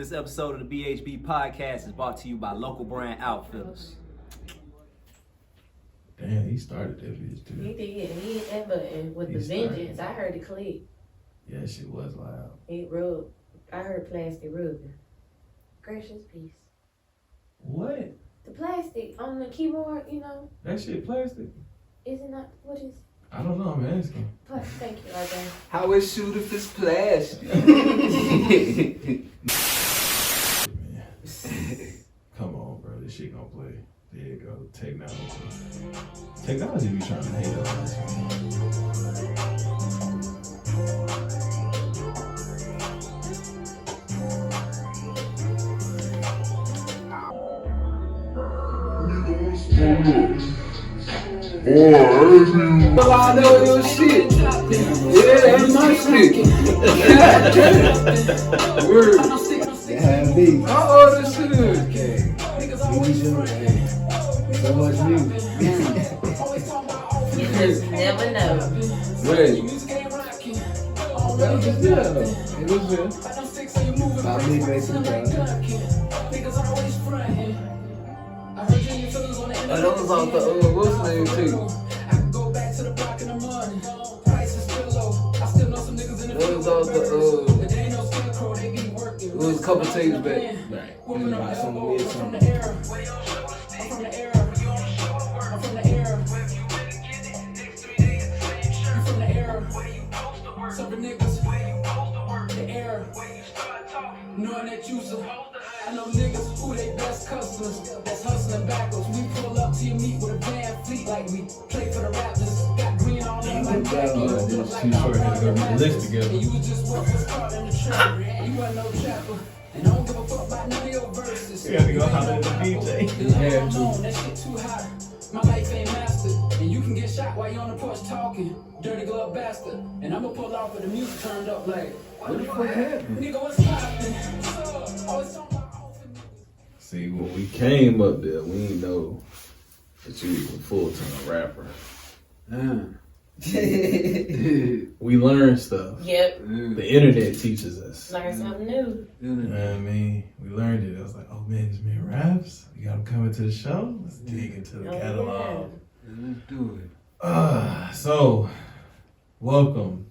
This episode of the BHB podcast is brought to you by local brand outfitters. Damn, he started that bitch too. He did. He hit that button with the vengeance. I heard it click. Yeah, shit was loud. It rubbed. I heard plastic rubbing. Gracious peace. What? The plastic on the keyboard, you know. That shit plastic? Is it not? What is it? I don't know, I'm asking. Plastic. Thank you, RJ. How it shoot if it's plastic? Man. Come on, bro. This shit gonna play. There you go. Technology. Technology be trying to hate us. Well, I know your shit. Yeah, that's my shit. Word. Yeah, me. How old this shit is? Okay. So much music. You just never know. Wait. That was just good though. It was good. About midway through the That was off the, what's the name too? That was off the, it was a couple takes back. Right. It was about some weird something. Knowing that you I know niggas who they best customers that's hustling backwards. We pull up to your meet with a van fleet like we play for the Raptors. Got green on them like This too short had to go get the list together. you was just what was caught in the trap. You wasn't no trapper. And I don't give a fuck about none of your verses. You gotta go holler at the DJ. Yeah, that shit too hot. My life ain't mastered. And you can get shot while you on the porch talking. Dirty glove bastard. And I'ma pull off with the music turned up like, what the fuck happened? Nigga, what's poppin'? Always talking about See, when we came up there, we didn't know that you was a full-time rapper. We learned stuff. Yep. The internet teaches us. Learn something new. You know what I mean? We learned it. I was like, oh man, this man raps. We got him coming to the show. Let's dig into the catalog. Let's do it. So, welcome.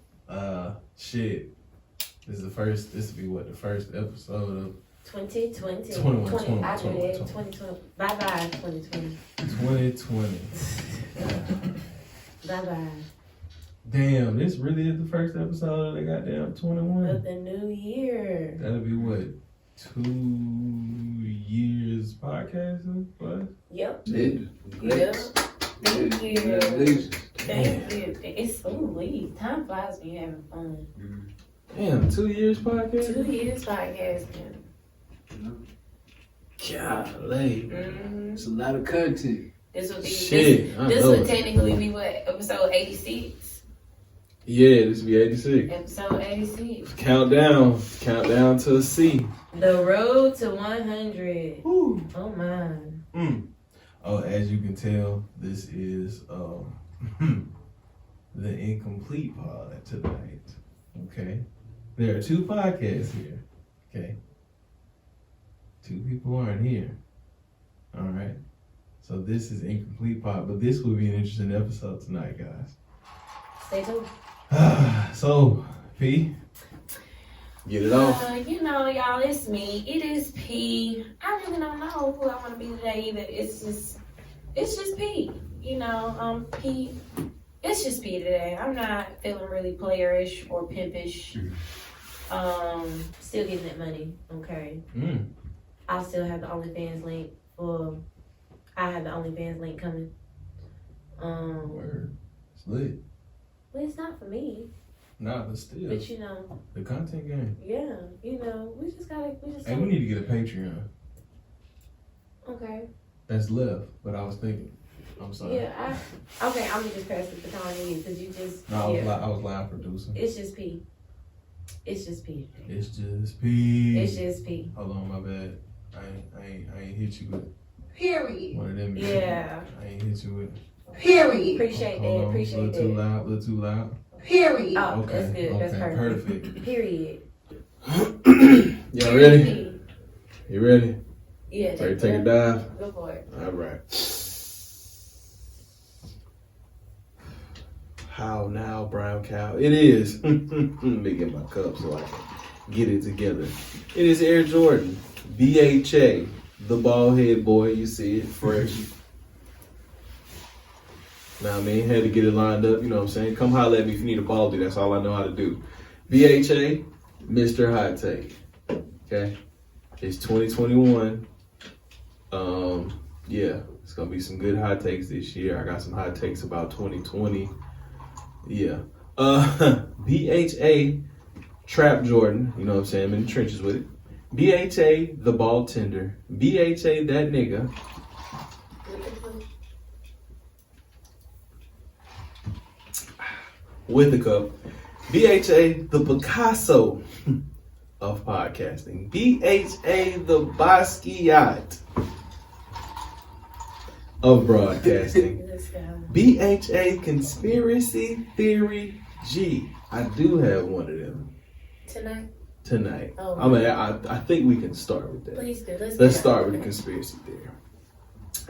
Shit. This will be what, the first episode of 2020. 2020. I do that. 2020. Bye-bye, 2020. 2020. Bye-bye. Damn, this really is the first episode of the goddamn 21. Of the new year. That'll be what, 2 years podcasting plus? Yep. Yeah. Yep. Thank you. At least. Thank you. It's so weird. Time flies when you're having fun. Damn, 2 years podcasting? 2 years podcasting. Golly. It's a lot of content. This would be Shit, this would technically be what, episode 86? Yeah, this will be 86. Episode 86. Countdown to a C. The road to 100. Woo. Oh my. Oh, as you can tell, this is the incomplete pod tonight. Okay, there are 2 podcasts here. Okay, 2 people aren't here. All right, so this is incomplete pod, but this will be an interesting episode tonight, guys. Stay tuned. So, P, get it off. You know, y'all, it's me. It is P. I really don't know who I want to be today either. It's just P. You know, P. It's just P today. I'm not feeling really playerish or pimpish. Still getting that money. Okay. I still have the OnlyFans link I have the OnlyFans link coming. Word. It's lit. But it's not for me. Nah, but still, But you know, the content game. yeah, you know, we just Hey, we need to get a Patreon. Okay. That's left, but I was thinking. I'm sorry. Yeah, I'm gonna just pass the baton to you because you just. No, I was live producing. It's just P. It's just P. It's just P. It's just P. Hold on, my bad. I ain't hit you with Period. one of them. Yeah. I ain't hit you with. Period. Appreciate Hold that. on, Appreciate little that. too loud. Little too loud. Period. Oh, Okay. that's good. That's Okay. perfect. Perfect. Period. Y'all ready? You ready? Yeah. Ready to take a dive? Go for it. All right. How now, brown cow? It is. Let me get my cup so I can get it together. It is Heir Jordan, BHA, the bald head boy. You see it, fresh. Now, I mean, had to get it lined up. You know what I'm saying? Come holler at me if you need a baldy. That's all I know how to do. BHA, Mr. Hot Take. Okay, it's 2021. Yeah, it's gonna be some good hot takes this year. I got some hot takes about 2020. Yeah. BHA Trap Jordan, you know what I'm saying? I'm in the trenches with it. BHA the ball tender. BHA that nigga. With the cup. BHA the Picasso of podcasting. BHA the Basquiat of broadcasting. BHA Conspiracy Theory G. I do have one of them. Tonight. Oh. I mean, I think we can start with that. Please do. Let's start with the conspiracy theory.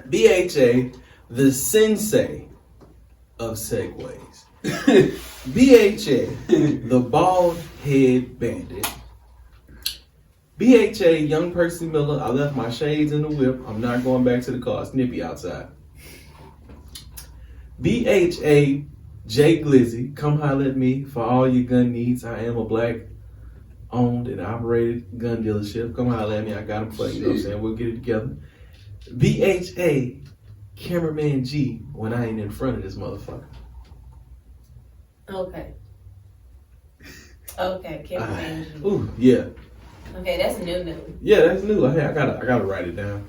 BHA, the sensei of segues. BHA, the bald head bandit. BHA, young Percy Miller. I left my shades in the whip. I'm not going back to the car. It's nippy outside. BHA, Jay Glizzy. Come holler at me for all your gun needs. I am a black owned and operated gun dealership. Come holler at me. I got them for you. You know what I'm saying? We'll get it together. BHA, cameraman G, when I ain't in front of this motherfucker. Okay. Cameraman G. Ooh, yeah. Okay, that's new. Yeah, that's new. I gotta write it down.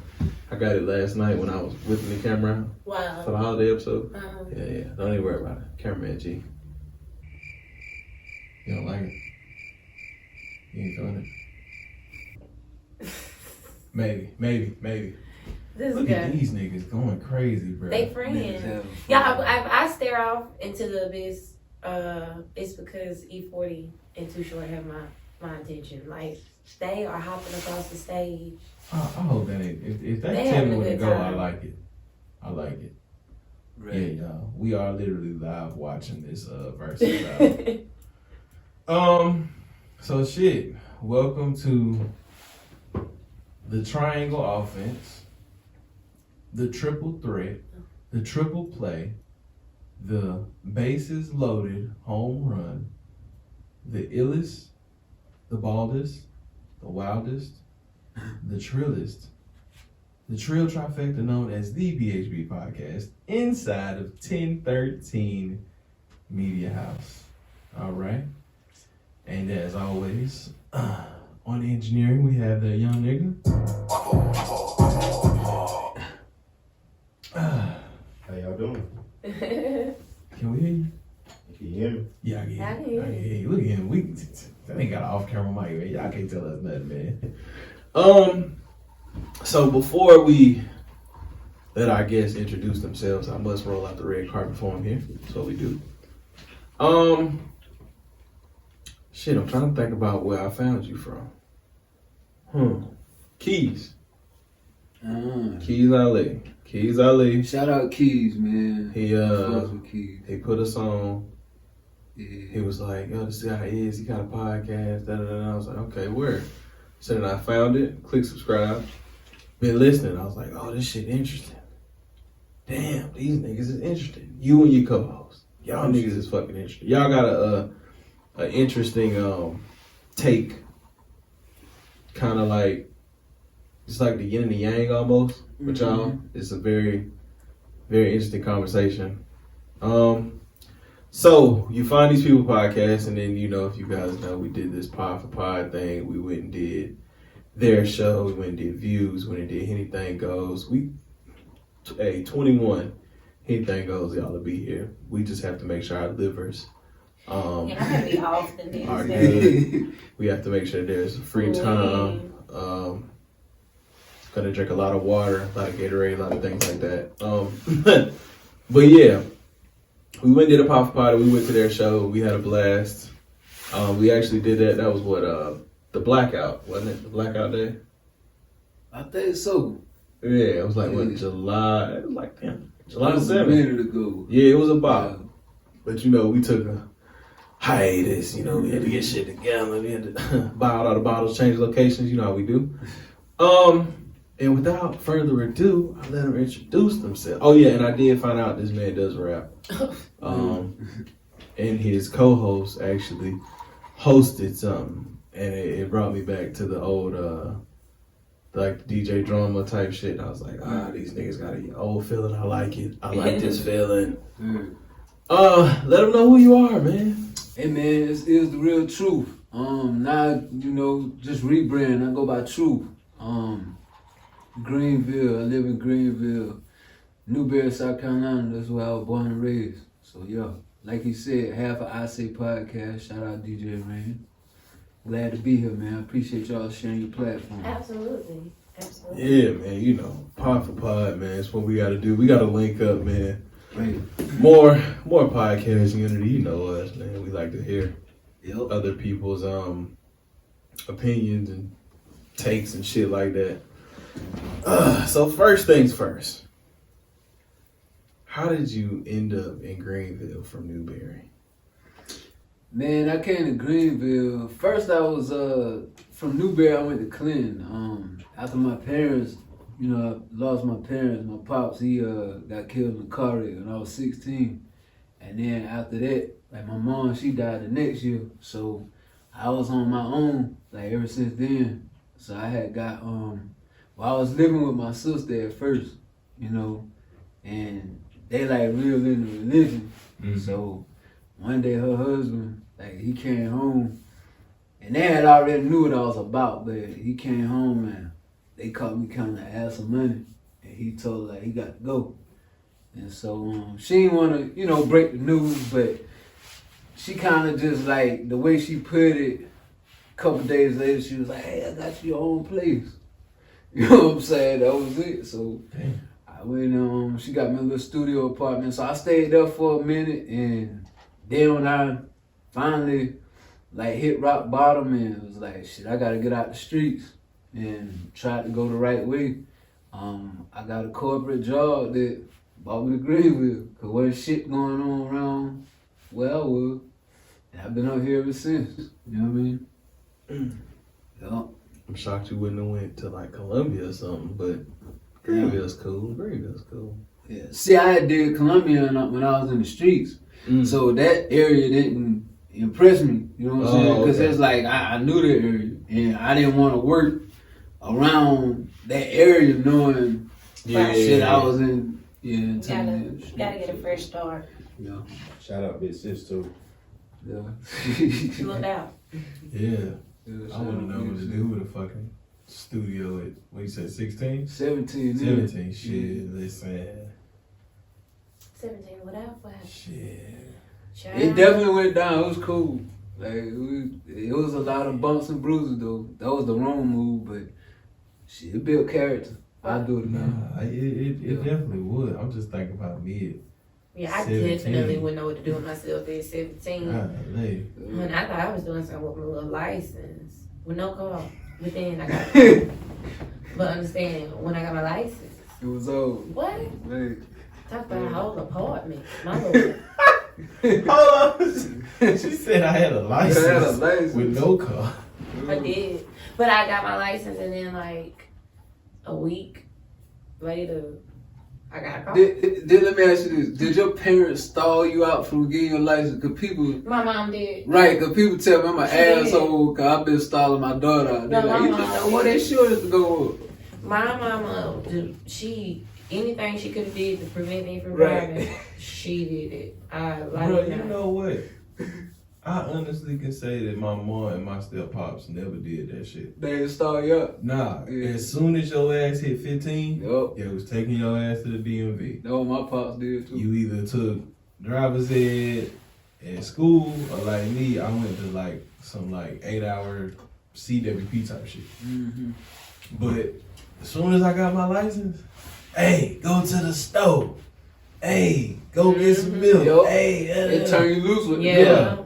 I got it last night when I was whipping the camera out Wow. for the holiday episode. Uh-huh. Yeah. Don't even worry about it. Cameraman G. You don't like it? You ain't feeling it? Maybe. This Look guy. at these niggas going crazy, bro. They friends. Yeah, I stare off into the abyss. It's because E40 and Too Short have my attention. Like, they are hopping across the stage. I hope that ain't. If that They tell having me a when to good go, time. I like it. Right. Yeah, y'all. We are literally live watching this versus. So shit. Welcome to the triangle offense, the triple threat, the triple play, the bases loaded home run, the illest, the baldest, the wildest, the trillest, the trill trifecta known as the BHB podcast inside of 1013 Media House. All right. And as always, on engineering, we have that young nigga. How y'all doing? Can we hear you? Can you hear me? Yeah, I can hear I you. can hear I can hear you. Look at him. That ain't got an off-camera mic, man. Y'all can't tell us nothing, man. So before we let our guests introduce themselves, I must roll out the red carpet for them here. That's what we do. Shit, I'm trying to think about where I found you from. Keys. Keys Ali. Shout out Keys, man. He Fuck with Keys. he put us on. Yeah. He was like, yo, this guy is. He got a podcast. I was like, okay, where? So then I found it. Click subscribe. Been listening. I was like, oh, this shit interesting. Damn, these niggas is interesting. You and your co-host. Y'all niggas is fucking interesting. Y'all got a interesting take. Kind of like, it's like the yin and the yang almost. With y'all. It's a very, very interesting conversation. So you find these people podcasts, and then, you know, if you guys know, we did this pod for pod thing. We went and did their show. We went and did views. We went and did Anything Goes. 21, Anything Goes, y'all will be here. We just have to make sure our livers I have to be off the news. are good. We have to make sure there's free time. Gonna drink a lot of water, a lot of Gatorade, a lot of things like that. But yeah, we went and did a pop party. We went to their show. We had a blast. We actually did that. That was what the blackout, wasn't it? The blackout day. I think so. Yeah, it was like what, July? It was like July That was a 7th. minute ago. Yeah, it was about. But you know, we took a hiatus. You know, we had to get shit together. We had to buy out all the bottles, change locations. You know how we do. And without further ado, I let them introduce themselves. Oh yeah, and I did find out this man does rap. And his co-host actually hosted something, and it brought me back to the old like DJ drama type shit. And I was like, these niggas got an old feeling. I like it. I like this feeling. Let them know who you are, man. Hey man, it's the real truth. Now, you know, just rebrand. I go by Truth. Greenville, I live in Greenville, Newberry, South Carolina. That's where I was born and raised. So yeah, like he said, half of I Say podcast. Shout out DJ Rain. Glad to be here, man. I appreciate y'all sharing your platform. Absolutely. Absolutely. Yeah, man. You know, pod for pod, man. It's what we got to do. We got to link up, man. Right. More podcast unity. You know us, man. We like to hear other people's opinions and takes and shit like that. So first things first. How did you end up in Greenville from Newberry? Man, I came to Greenville. First, I was from Newberry. I went to Clinton. After my parents, you know, I lost my parents. My pops, he got killed in a car wreck when I was 16. And then after that, like my mom, she died the next year. So I was on my own, like ever since then. So I had got I was living with my sister at first, you know, and they like real into religion. Mm-hmm. So one day her husband, like he came home, and they had already knew what I was about, but he came home and they caught me kind of ask some money, and he told her like he got to go. And so she didn't want to, you know, break the news, but she kind of just like the way she put it. A couple days later, she was like, "Hey, I got you your own place." You know what I'm saying? That was it. So I went, she got me a little studio apartment. So I stayed there for a minute, and then when I finally like hit rock bottom and was like, shit, I gotta get out the streets and try to go the right way. I got a corporate job that brought me to Greenville, cause wasn't shit going on around where I was. And I've been up here ever since. You know what I mean? Yeah. I'm shocked you wouldn't have went to like Columbia or something, but Greenville's cool. Greenville's cool. Yeah. See, I did Columbia when I was in the streets, so that area didn't impress me. You know what I'm saying? Because it's like I knew the area, and I didn't want to work around that area knowing shit I was in. Yeah, gotta get a fresh start. Yeah. Shout out Big Sis too. Yeah. Look out. Yeah. I want to know what to do with a fucking studio at, what you said, 16? 17. 17, shit, listen. 17, what happened? Shit. It definitely went down. It was cool. Like, it was a lot of bumps and bruises, though. That was the wrong move, but shit, it built character. I'll do it again. Nah, it definitely would. I'm just thinking about me. Yeah, I 17. definitely wouldn't know what to do with myself at 17. Golly. When I thought I was doing something with my little license, with no car. But then I got but understand, when I got my license. It was over. What? Like, Talk about a whole apartment. My lord. Hold on. She said I had a license, with no car. I did. But I got my license and then like a week later, I got a car. Let me ask you this. Did your parents stall you out from getting your license? Cause people... My mom did. Right, cause people tell me I'm an asshole cause I've been stalling my daughter out. They're like, you just know what that shit is to go up. My mama, anything she could have did to prevent me from driving, she did it. Bro, you know what? I honestly can say that my mom and my step-pops never did that shit. They didn't stall you up? Nah, as soon as your ass hit 15, it was taking your ass to the DMV. That's what my pops did too. You either took driver's ed at school, or like me, I went to like some like 8-hour CWP type shit. Mm-hmm. But as soon as I got my license, hey, go to the store. Hey, go get some milk. Yep. Hey, it turned you loose with yeah.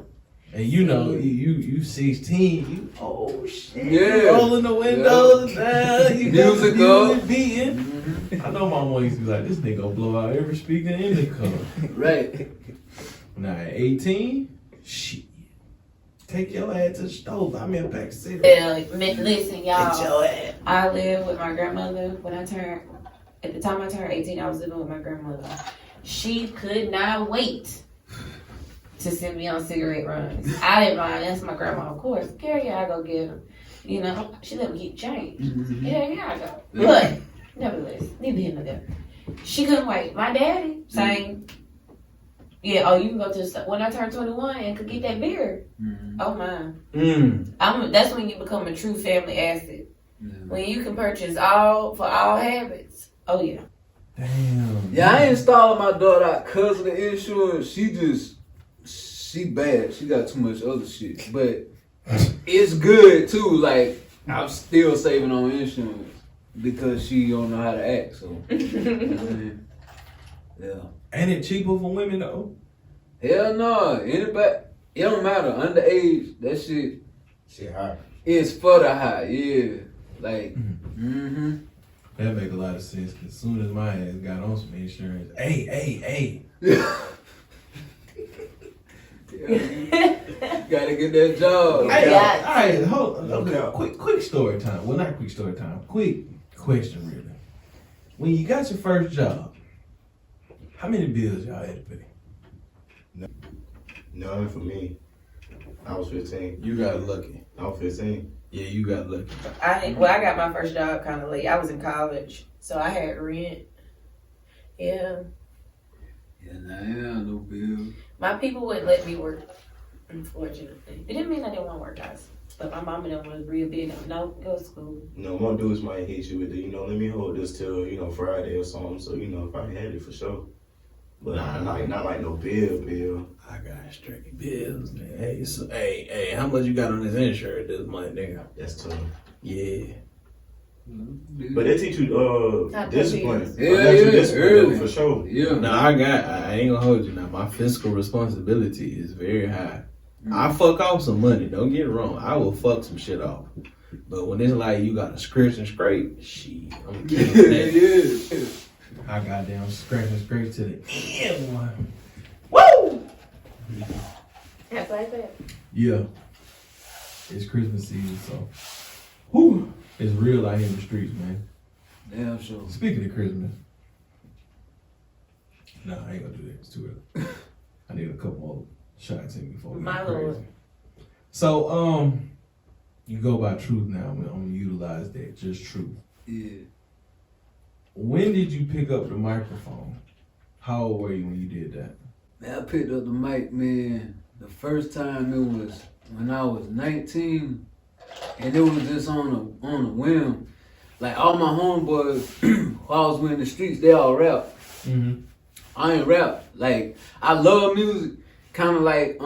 And you know, you 16, you oh shit, Yeah. rolling the windows down, you got the Music up. music beating. I know my mom used to be like, this nigga gonna blow out every speaker in the car. Right. Now at 18, shit. Take your ass to the stove. I'm in Pack City. Listen, y'all. Get your ass. I lived with my grandmother at the time I turned 18, I was living with my grandmother. She could not wait to send me on cigarette runs. I didn't mind. That's my grandma, of course. Carry, I go get them. You know, she let me keep change. Yeah, I go. But, nevertheless, neither here nor there. She couldn't wait. My daddy saying, yeah, oh, you can go to the store. When I turned 21 and could get that beer. Oh, my. That's when you become a true family asset. When you can purchase for all habits. Oh, yeah. Damn. Yeah, I installed my daughter out because of the insurance. She bad. She got too much other shit. But it's good too. Like, I'm still saving on insurance because she don't know how to act. So, you know what I mean? Yeah. Ain't it cheaper for women though? Hell no. Anybody, it don't matter. Underage, that shit high. is for the high. Yeah. Like, That make a lot of sense. Cause as soon as my ass got on some insurance, hey. Gotta get that job. Hey, hold on. Okay, quick story time. Well, not quick story time. Quick question, really. When you got your first job, how many bills y'all had to pay? None for me. I was 15. You got lucky. I was 15. Yeah, you got lucky. I got my first job kind of late. I was in college, so I had rent. Yeah. Yeah, nah, I ain't have no bill. My people wouldn't let me work, unfortunately. It didn't mean I didn't want to work, guys. But my mom and them was real big on, no, go to school. More dudes might hit you with the, let me hold this till, Friday or something. So, if I had it for sure. But not like no bill. I got straight bills, man. Hey, so, hey, how much you got on this insurance this month, nigga? That's tough. Yeah. But they teach you discipline. Yeah, discipline for sure. Yeah. No, I ain't gonna hold you now. My fiscal responsibility is very high. I fuck off some money, don't get it wrong. I will fuck some shit off. But when it's like you got to scratch and scrape, shit, I'm killing that. I goddamn scratch and scrape to the end one. Woo! That's like that. Yeah. It's Christmas season, so whew, it's real out here in the streets, man. Damn sure. Speaking of Christmas. No, I ain't gonna do that. It's too early. I need a couple more shots in before we My get crazy. Lord. So, you go by truth now. I'm gonna utilize that. Just truth. Yeah. When did you pick up the microphone? How old were you when you did that? Man, I picked up the mic, man. The first time it was when I was 19, and it was just on a whim. Like all my homeboys, while I was in the streets, they all rap. Mm-hmm. I ain't rap. Like I love music, kind of like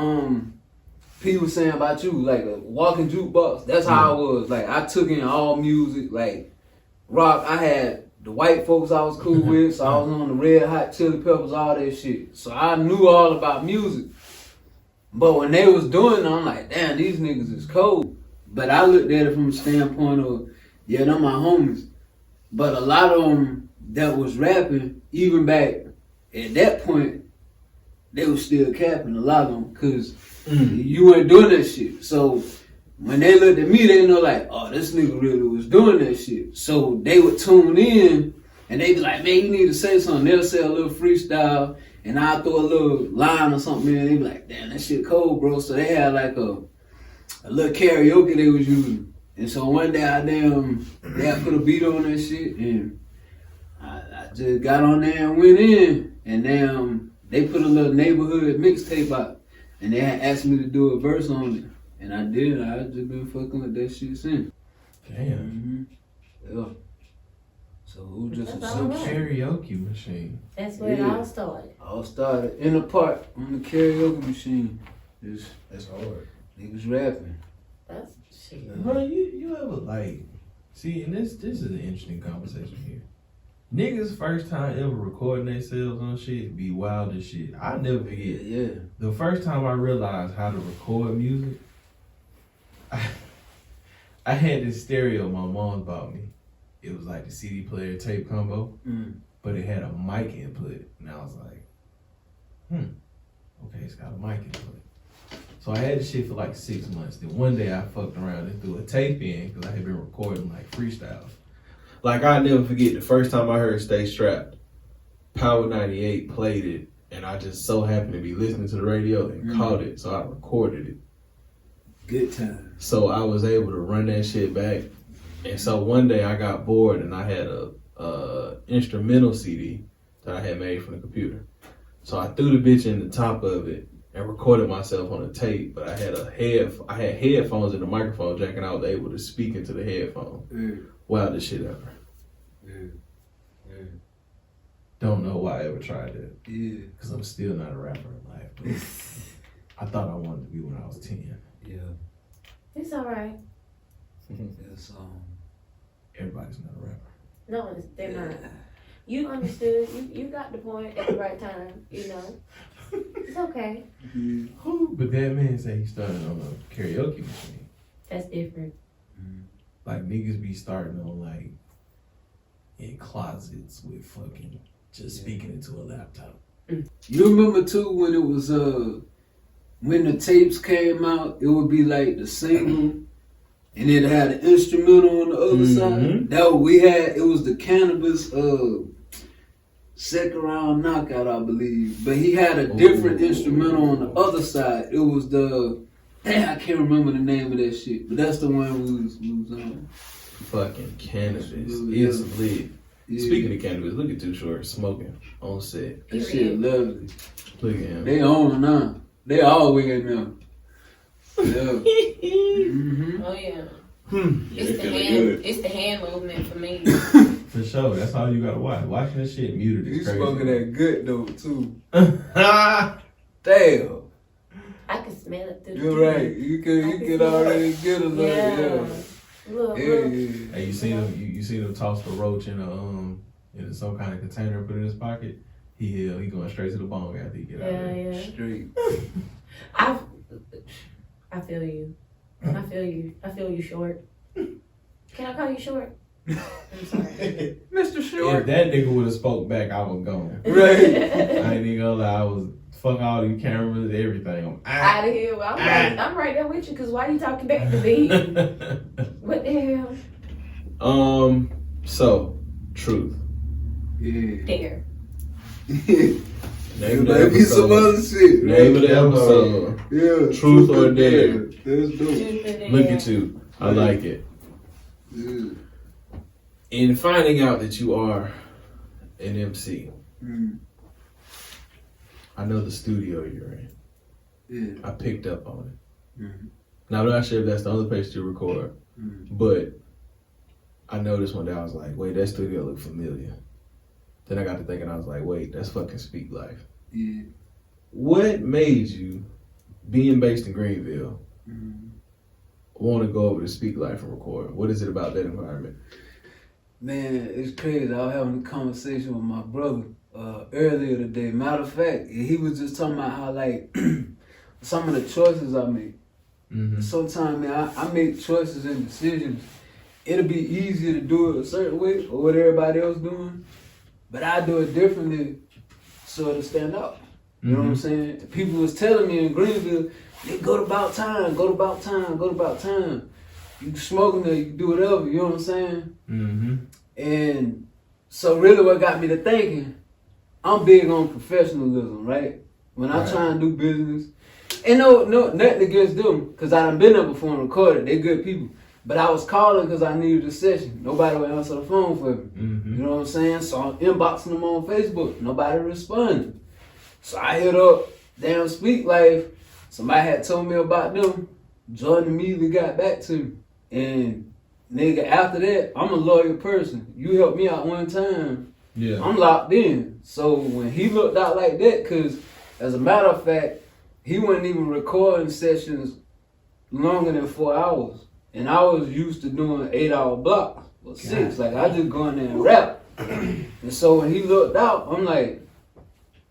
P was saying about you, like a walking jukebox. That's how I was. Like I took in all music, like rock. I had the white folks I was cool with, so I was on the Red Hot Chili Peppers, all that shit. So I knew all about music. But when they was doing it, I'm like, damn, these niggas is cold. But I looked at it from the standpoint of, yeah, they're my homies. But a lot of them that was rapping, even back at that point, they was still capping, a lot of them, because you weren't doing that shit. So when they looked at me, they know like, oh, this nigga really was doing that shit. So they would tune in and they be like, man, you need to say something. They'll say a little freestyle and I'll throw a little line or something in. They be like, damn, that shit cold, bro. So they had like a little karaoke they was using. And so one day they put a beat on that shit and I just got on there and went in. And then they put a little neighborhood mixtape out and they had asked me to do a verse on it. And I did. I just been fucking with that shit since. Damn. Yeah. So it was just That's a all A right. karaoke machine. That's where it all started. all started in the park on the karaoke machine. Just That's hard. niggas rapping. That's shit. Bro, you ever like see, and this is an interesting conversation here. Niggas first time ever recording themselves on shit be wild as shit. I'll never forget. Yeah. The first time I realized how to record music, I had this stereo my mom bought me. It was like the CD player tape combo, but it had a mic input. And I was like, okay, it's got a mic input. So I had this shit for like 6 months. Then one day I fucked around and threw a tape in because I had been recording like freestyles. Like I'll never forget the first time I heard Stay Strapped, Power 98 played it, and I just so happened to be listening to the radio and caught it, so I recorded it. Good time. So I was able to run that shit back. And so one day I got bored and I had a instrumental CD that I had made from the computer. So I threw the bitch in the top of it and recorded myself on a tape, but I had headphones in the microphone jack and I was able to speak into the headphone. Wildest shit ever. Don't know why I ever tried that. Yeah. Because I'm still not a rapper in life. But I thought I wanted to be when I was 10. Yeah. It's all right. It's, Everybody's not a rapper. No, they're not. You understood. You got the point at the right time. You know, it's okay. But that man said he started on a karaoke machine. That's different. Like niggas be starting on like in closets with fucking just speaking into a laptop. You remember too when it was when the tapes came out, it would be like the single and it had an instrumental on the other side. That we had, it was the Cannabis second round knockout, I believe. But he had a different instrumental on the other side. It was the I can't remember the name of that shit, but that's the one we was on. Fucking Cannabis. It's lit. Yeah. Speaking of Cannabis, look at Too Short smoking on set. That shit lovely. Look at him. They on now. They all wearing now. Yeah. Oh yeah. Good. It's the hand movement for me. For sure. That's all you gotta watch. Watching this shit muted is You crazy. smoking that good though too. Damn. I can smell it through. You're right. You can already get a little. Yeah. Look. Hey, you seen him? You seen him toss the roach in some kind of container and put it in his pocket? He going straight to the bong after he get out of there. Yeah. Straight. I feel you. I feel you, Short. Can I call you Short? I'm sorry. Mr. Short. If that nigga would have spoke back, I was gone. Right. I ain't even gonna lie. I was fuck all you cameras, everything. I'm out of here. Well, I'm right there with you. Cause why you talking back to me? What the hell? So truth. Yeah. There. Name of the Maybe some episode. other shit. Name of the episode. Yeah. Truth or dare. That's dope. Look at you. I like it. Yeah. In finding out that you are an MC, I know the studio you're in. Yeah. I picked up on it. Now, I'm not sure if that's the only place you record, but I noticed one day I was like, wait, that studio looked familiar. Then I got to thinking, I was like, wait, that's fucking Speak Life. Yeah. What made you, being based in Greenville, want to go over to Speak Life and record? What is it about that environment? Man, it's crazy. I was having a conversation with my brother earlier today. Matter of fact, he was just talking about how like some of the choices I make. Sometimes, man, I make choices and decisions. It'll be easier to do it a certain way or what everybody else doing, but I do it differently so it'll stand out. You know what I'm saying? People was telling me in Greenville, they go to about time, go to about time, go to about time. You can smoke in there, you can do whatever, you know what I'm saying? And so really what got me to thinking, I'm big on professionalism, right? When I try and do business, and no, nothing against them, because I done been there before and recorded, they good people. But I was calling because I needed a session. Nobody would answer the phone for me. You know what I'm saying? So I'm inboxing them on Facebook. Nobody responded. So I hit up damn Speak Life. Somebody had told me about them. Jordan immediately got back to me. And nigga, after that, I'm a loyal person. You helped me out one time. Yeah. I'm locked in. So when he looked out like that, because as a matter of fact, he wasn't even recording sessions longer than 4 hours. And I was used to doing 8-hour blocks or 6. Like I just go in there and rap. And so when he looked out, I'm like,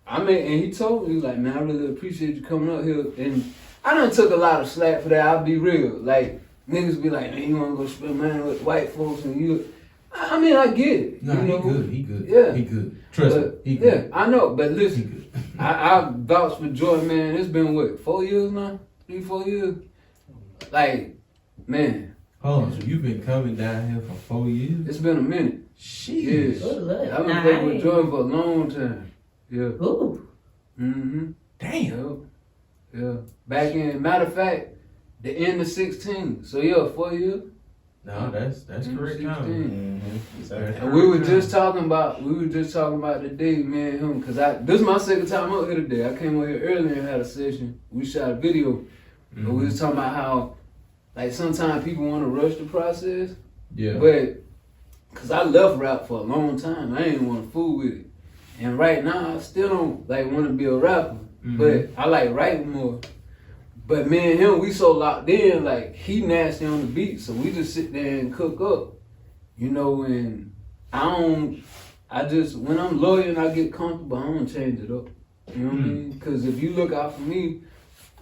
and he told me, he was like, man, I really appreciate you coming up here. And I done took a lot of slack for that, I'll be real. Like, niggas be like, man, you wanna go spend money with white folks and you, I mean, I get it. Nah, you know? he good. Yeah. He good. Trust me, he Yeah, good. I know, but He listen, good. I vouch for Jordan, man. It's been what, 4 years now? 3-4 years? Like, man. Hold on, so you've been coming down here for 4 years? It's been a minute. Sheesh. Good look. I've been playing with Jordan for a long time. Yeah. Ooh. Mm-hmm. Damn. Yeah. Back in, matter of fact, the end of 16. So yeah, 4 years. No, that's correct count. And we were just talking about today, me and him, cause this is my second time up here today. I came over here earlier and had a session. We shot a video, but we was talking about how, like, sometimes people want to rush the process. Yeah. But cause I left rap for a long time, I ain't want to fool with it. And right now, I still don't like want to be a rapper, but I like writing more. But me and him, we so locked in, like, he nasty on the beat, so we just sit there and cook up, you know, and when I'm loyal and I get comfortable, I don't change it up, you know what I mean? Because if you look out for me,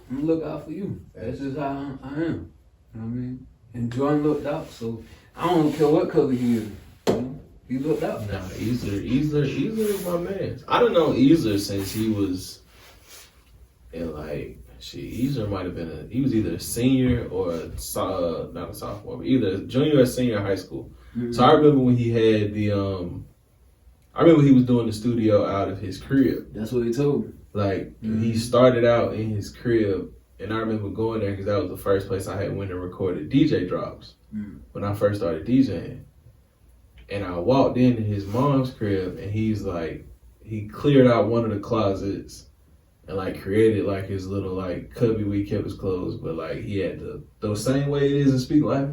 I'm gonna look out for you. That's just how I am, you know what I mean? And Jordan looked out, so I don't care what color he is, you know? He looked out. Nah, Easler is my man. I don't know Easler since he was in, like, Easler might have been he was either a senior or not a sophomore, but either junior or senior in high school. Mm-hmm. So I remember when he had I remember he was doing the studio out of his crib. That's what he told me. Like, he started out in his crib, and I remember going there because that was the first place I had went and recorded DJ drops when I first started DJing. And I walked into his mom's crib, and he's like, he cleared out one of the closets and, like, created, like, his little, like, cubby where he kept his clothes, but, like, he had the same way it is in Speak Life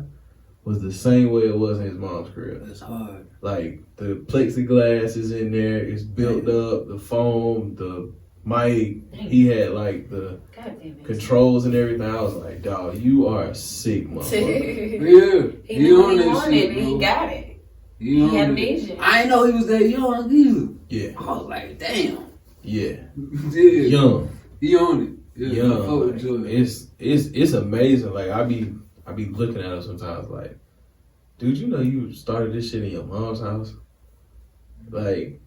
was the same way it was in his mom's crib. That's hard. Like, the plexiglass is in there, it's built up, the foam, the mic, he had, like, the controls and everything. I was like, dog, you are a sick motherfucker. Yeah. He knew what he that wanted shit, and he got it. He had a vision. I didn't know he was that young either. Yeah. I was like, damn. Yeah. Yeah. Young. He on it. Yeah. Young. Like, it's amazing. Like, I be looking at him sometimes like, dude, you know you started this shit in your mom's house? Like,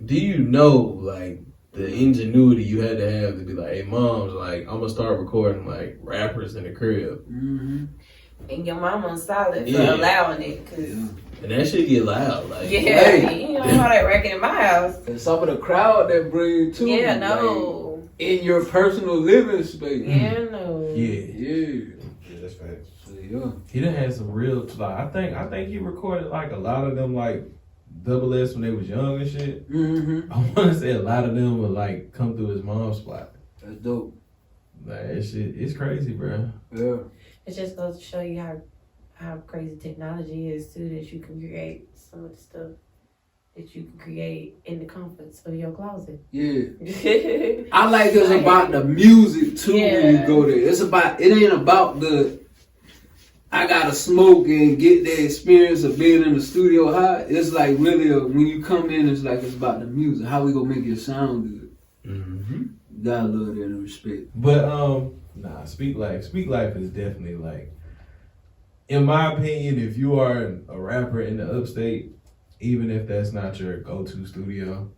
do you know, like, the ingenuity you had to have to be like, hey, mom's, like, I'm gonna start recording, like, rappers in the crib. Mm-hmm. And your mama's solid for allowing it, cause and that shit get loud, like, you don't know that record in my house. And some of the crowd that bring too. Yeah, like, no. in your personal living space. Yeah, no. Yeah, that's facts. So, yeah. he done had some real, like, I think he recorded, like, a lot of them, like, Double S when they was young and shit. Mm-hmm. I want to say a lot of them would, like, come through his mom's spot. That's dope. Like, that shit, it's crazy, bro. Yeah. It just goes to show you how crazy technology is too, that you can create some of the stuff that you can create in the comforts of your closet. Yeah. I like it's about the music too when you go there. It ain't about I gotta smoke and get the experience of being in the studio hot. It's like really when you come in, it's about the music. How we gonna make it sound good. Mm-hmm. Gotta love that and respect. But Speak Life is definitely, like, in my opinion, if you are a rapper in the upstate, even if that's not your go-to studio,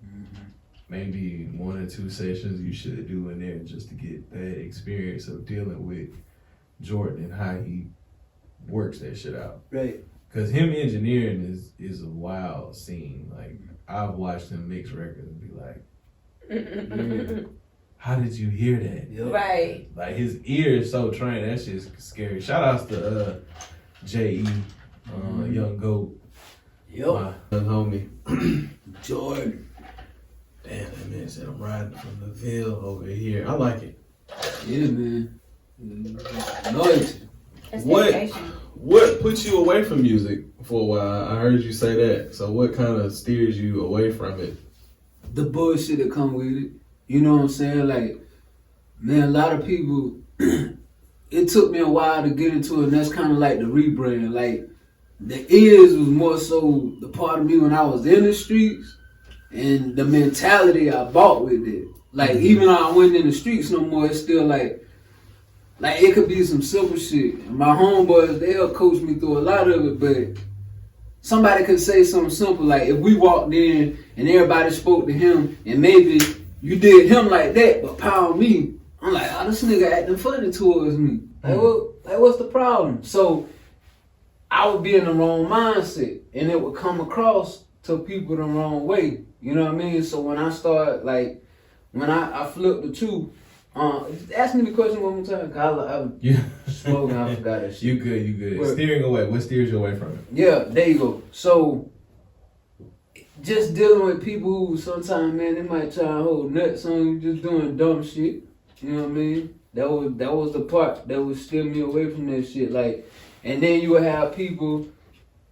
maybe 1 or 2 sessions you should do in there just to get that experience of dealing with Jordan and how he works that shit out. Right. Cause him engineering is a wild scene. Like, I've watched him mix records and be like, how did you hear that? Yep. Right. Like, his ear is so trained. That shit's scary. Shout outs to J.E., Young Goat. Yep. My homie. Jordan. Damn, that man said I'm riding from the Ville over here. I like it. Yeah, man. Noise. What put you away from music for a while? I heard you say that. So what kind of steers you away from it? The bullshit that come with it. You know what I'm saying? Like, man, a lot of people, it took me a while to get into it, and that's kind of like the rebrand. Like, The is was more so the part of me when I was in the streets and the mentality I bought with it. Like, even though I wasn't in the streets no more, it's still like it could be some simple shit. And my homeboys, they'll coach me through a lot of it, but somebody could say something simple like, if we walked in and everybody spoke to him and maybe you did him like that, but pound me, I'm like, oh, this nigga acting funny towards me. Like, what's the problem? So I would be in the wrong mindset and it would come across to people the wrong way. You know what I mean? So when I start, like, when I flipped the two, ask me the question one more time, cause I smoking, I forgot that shit. You good. But, steering away. What steers you away from it? Yeah, there you go. So just dealing with people who sometimes, man, they might try and hold nuts on you, just doing dumb shit. You know what I mean? That was the part that would steer me away from that shit. Like, and then you would have people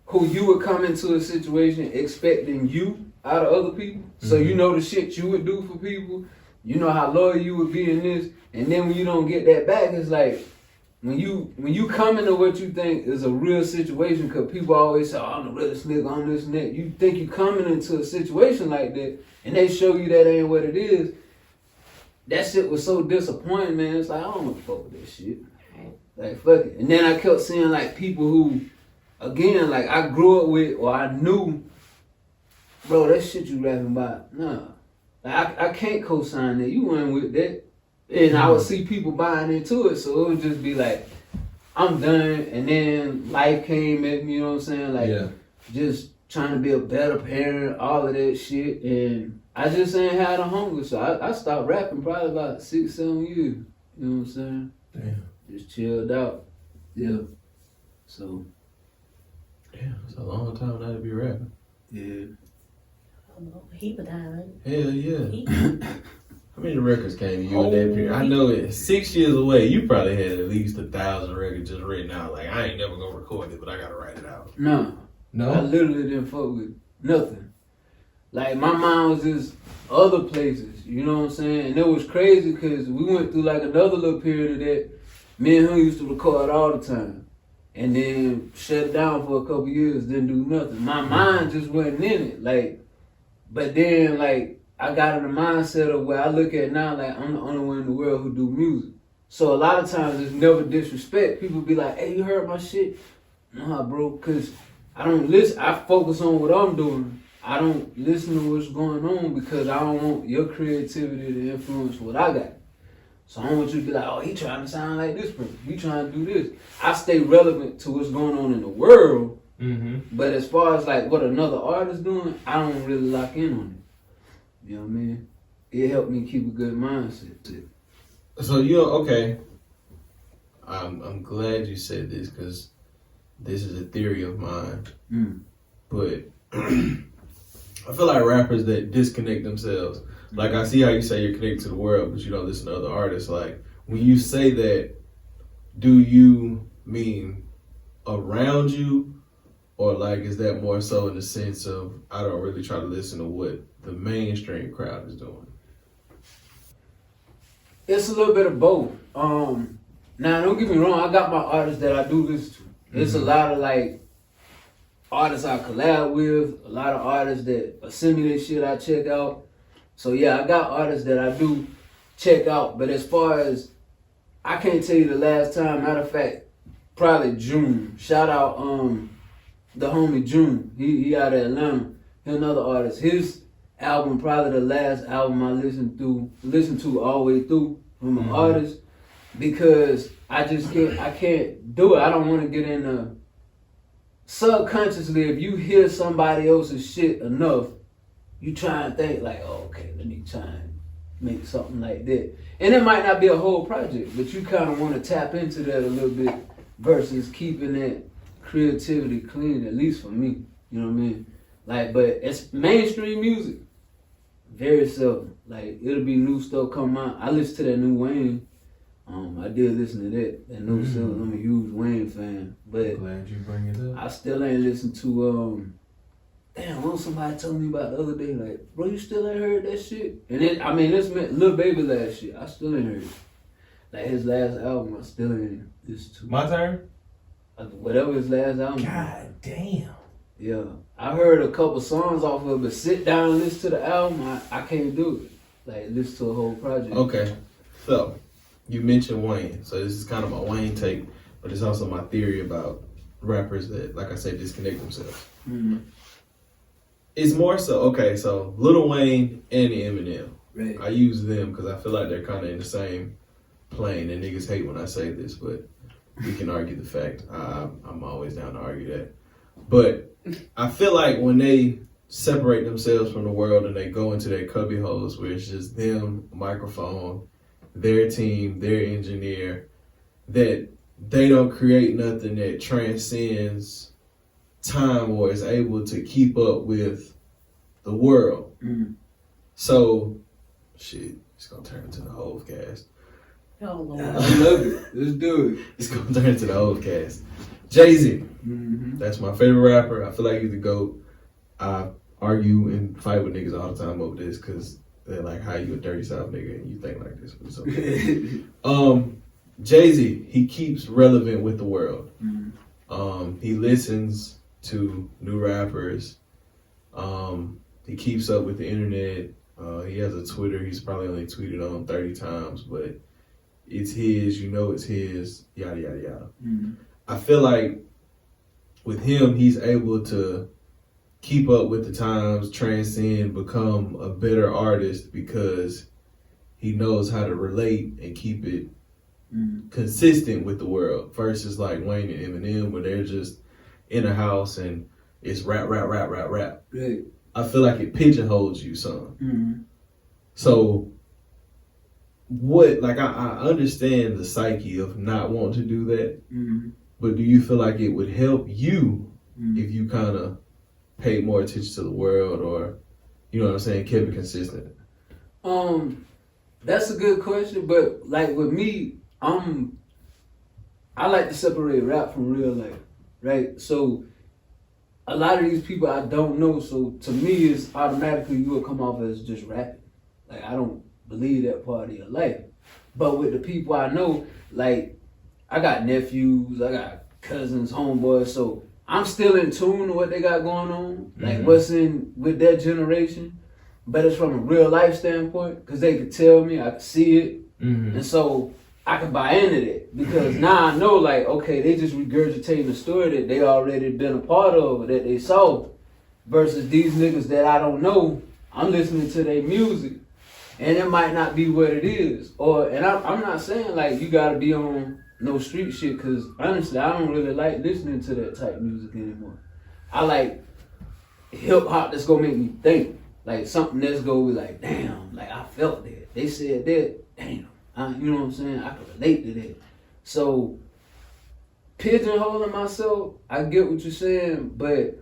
who you would come into a situation expecting you out of other people. So you know the shit you would do for people. You know how loyal you would be in this. And then when you don't get that back, it's like, when you come into what you think is a real situation, because people always say, oh, I'm the realest nigga on this and that. You think you coming into a situation like that, and they show you that ain't what it is. That shit was so disappointing, man. It's like, I don't want to fuck with that shit. Like, fuck it. And then I kept seeing, like, people who, again, like, I grew up with, or I knew, bro, that shit you rapping about, nah. Like, I can't co-sign that. You weren't with that. And I would see people buying into it, so it would just be like, I'm done. And then life came at me, you know what I'm saying? Like, just trying to be a better parent, all of that shit. And I just ain't had a hunger, so I stopped rapping probably about 6-7 years. You know what I'm saying? Damn. Just chilled out. Yeah. So. Damn, it's a long time not to be rapping. Yeah. He was dying. Hell yeah. How many records came to you in that period? I know it. 6 years away, you probably had at least 1,000 records just written out. Like, I ain't never gonna record it, but I gotta write it out. No. I literally didn't fuck with nothing. Like, my mind was just other places, you know what I'm saying? And it was crazy because we went through like another little period of that. Me and him used to record all the time. And then shut it down for a couple years, didn't do nothing. My mind just wasn't in it. Like, but then, like, I got in the mindset of where I look at now, like, I'm the only one in the world who do music. So a lot of times it's never disrespect. People be like, hey, you heard my shit? Nah, bro, because I don't listen. I focus on what I'm doing. I don't listen to what's going on because I don't want your creativity to influence what I got. So I don't want you to be like, oh, he trying to sound like this person. He trying to do this. I stay relevant to what's going on in the world. But as far as like what another artist doing, I don't really lock in on it. You know what I mean? It helped me keep a good mindset. So okay. I'm glad you said this because this is a theory of mine. But I feel like rappers that disconnect themselves. Like, I see how you say you're connected to the world, but you don't listen to other artists. Like, when you say that, do you mean around you? Or, like, is that more so in the sense of, I don't really try to listen to what the mainstream crowd is doing? It's a little bit of both. Now, don't get me wrong, I got my artists that I do listen to. There's a lot of, like, artists I collab with, a lot of artists that send me this shit I check out. So yeah, I got artists that I do check out, but as far as, I can't tell you the last time, matter of fact, probably June. Shout out the homie June, he out of Atlanta, he another artist. His album, probably the last album I listened to all the way through from an artist, because I can't do it. I don't want to get in the, subconsciously, if you hear somebody else's shit enough, you try and think like, oh, okay, let me try and make something like that. And it might not be a whole project, but you kind of want to tap into that a little bit versus keeping that creativity clean, at least for me. You know what I mean? Like, but it's mainstream music. Very seldom. Like, it'll be new stuff come out. I listen to that new Wayne. I did listen to that new song. I'm a huge Wayne fan. But glad you bring it up. I still ain't listened to damn, somebody told me about the other day, like, bro, you still ain't heard that shit? And this Lil Baby last shit, I still ain't heard it. Like, his last album, I still ain't listened to. My turn? Whatever his last album. God damn. Yeah, I heard a couple songs off of it, but sit down and listen to the album, I can't do it. Like, listen to a whole project. Okay, so you mentioned Wayne, so this is kind of my Wayne take, but it's also my theory about rappers that, like I said, disconnect themselves. Mm-hmm. It's more so, okay, so Lil Wayne and Eminem. Right. I use them because I feel like they're kind of in the same plane, and niggas hate when I say this, but we can argue the fact. I'm always down to argue that. But I feel like when they separate themselves from the world and they go into their cubby holes where it's just them, microphone, their team, their engineer, that they don't create nothing that transcends time or is able to keep up with the world. Mm-hmm. So, shit, it's gonna turn into the whole cast. Oh, Lord. I love it. Let's do it. It's gonna turn into the whole cast. Jay-Z, Mm-hmm. that's my favorite rapper. I feel like he's the GOAT. I argue and fight with niggas all the time over this because they're like, how you a dirty South nigga and you think like this? But it's okay. Jay-Z, he keeps relevant with the world. Mm-hmm. He listens to new rappers. He keeps up with the internet. He has a Twitter. He's probably only tweeted on 30 times, but it's his. You know it's his. Yada, yada, yada. Mm-hmm. I feel like with him, he's able to keep up with the times, transcend, become a better artist because he knows how to relate and keep it consistent with the world versus like Wayne and Eminem where they're just in a house and it's rap, rap, rap, rap, rap. Right. I feel like it pigeonholes you some. Mm-hmm. So what, like I understand the psyche of not wanting to do that, Mm-hmm. but do you feel like it would help you Mm-hmm. if you kind of paid more attention to the world or, you know what I'm saying, kept it consistent? That's a good question, but like with me, I like to separate rap from real life, right? So a lot of these people I don't know, so to me it's automatically you will come off as just rapping. Like I don't believe that part of your life. But with the people I know, like I got nephews, I got cousins, homeboys, so I'm still in tune to what they got going on, like what's in with their generation. But it's from a real life standpoint, because they could tell me, I could see it, and so I could buy into that. Because now I know, like, okay, they just regurgitating the story that they already been a part of, or that they saw, versus these niggas that I don't know. I'm listening to their music, and it might not be what it is. And I'm not saying like you gotta be on no street shit, because honestly, I don't really like listening to that type of music anymore. I like hip hop that's gonna make me think. Like something that's gonna be like, damn, like I felt that. They said that, damn. You know what I'm saying? I can relate to that. So, pigeonholing myself, I get what you're saying, but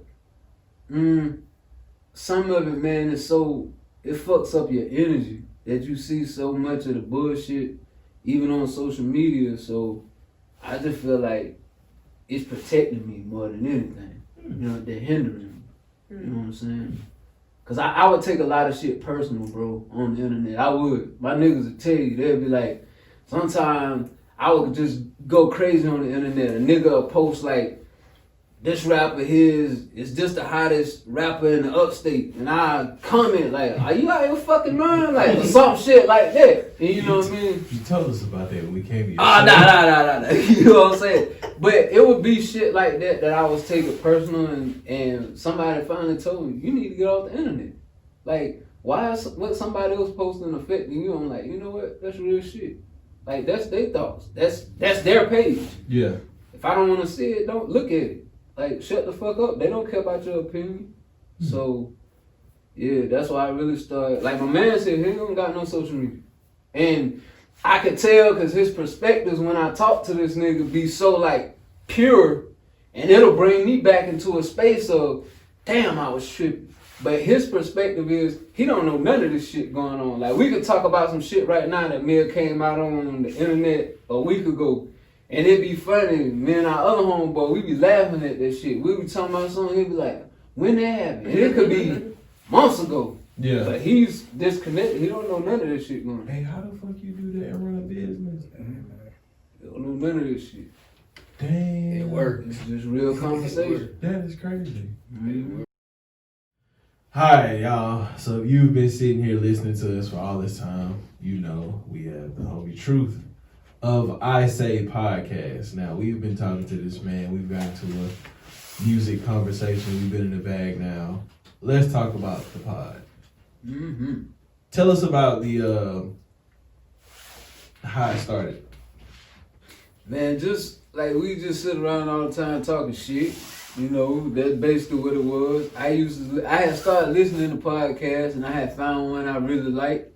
some of it, man, is so, it fucks up your energy that you see so much of the bullshit, even on social media. So, I just feel like it's protecting me more than anything. You know, they're hindering me. You know what I'm saying? Cause I would take a lot of shit personal, bro, on the internet. I would. My niggas would tell you, they'd be like, sometimes I would just go crazy on the internet. A nigga will post like, this rapper his is just the hottest rapper in the upstate. And I comment like, are you out of your fucking mind? Like, or some shit like that. And you know what I mean? You told us about that when we came here. Nah. You know what I'm saying? But it would be shit like that I was taking personal, and somebody finally told me, you need to get off the internet. Like, why is what somebody else posting affecting you? I'm like, you know what? That's real shit. Like, that's their thoughts. That's their page. Yeah. If I don't want to see it, don't look at it. Like, shut the fuck up. They don't care about your opinion. So, yeah, that's why I really started. Like, my man said, he don't got no social media. And I could tell because his perspectives when I talk to this nigga be so, like, pure. And it'll bring me back into a space of, damn, I was tripping. But his perspective is, he don't know none of this shit going on. Like, we could talk about some shit right now that may have came out on the internet a week ago. And it'd be funny, me and our other homeboy, we be laughing at that shit. We be talking about something, he'd be like, when that happened? And it could be months ago. Yeah. But he's disconnected. He don't know none of this shit going on. Hey, how the fuck you do that and run a business? He don't know none of this shit. Damn. It works. It's just real conversation. That is crazy. Mhm. Hi, y'all. So if you've been sitting here listening to us for all this time, you know we have the homie Truth of I Say Podcast. Now, we've been talking to this man. We've gotten to a music conversation. We've been in the bag now. Let's talk about the pod. Mm-hmm. Tell us about the how it started. Man, just like we just sit around all the time talking shit. You know, that's basically what it was. I had started listening to podcasts and I had found one I really liked.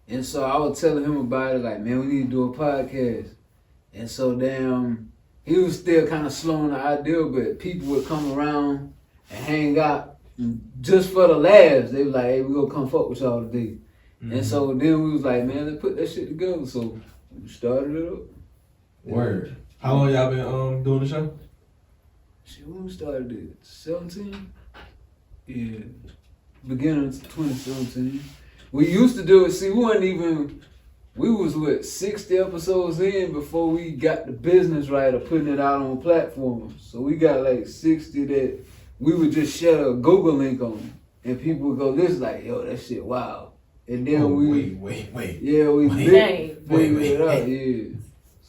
And so I was telling him about it, like, man, we need to do a podcast. And so he was still kind of slow on the idea, but people would come around and hang out just for the laughs. They were like, hey, we gonna come fuck with y'all today. Mm-hmm. And so then we was like, man, let's put that shit together. So we started it up. Word. How long y'all been doing the show? Shit, when we started it, 17? Yeah, beginning of 2017. We used to do it, we was 60 episodes in before we got the business right of putting it out on platforms. So we got like 60 that we would just share a Google link on. And people would go, this like, yo, that shit wild. And then wait. Yeah, we wait, figured it out, yeah.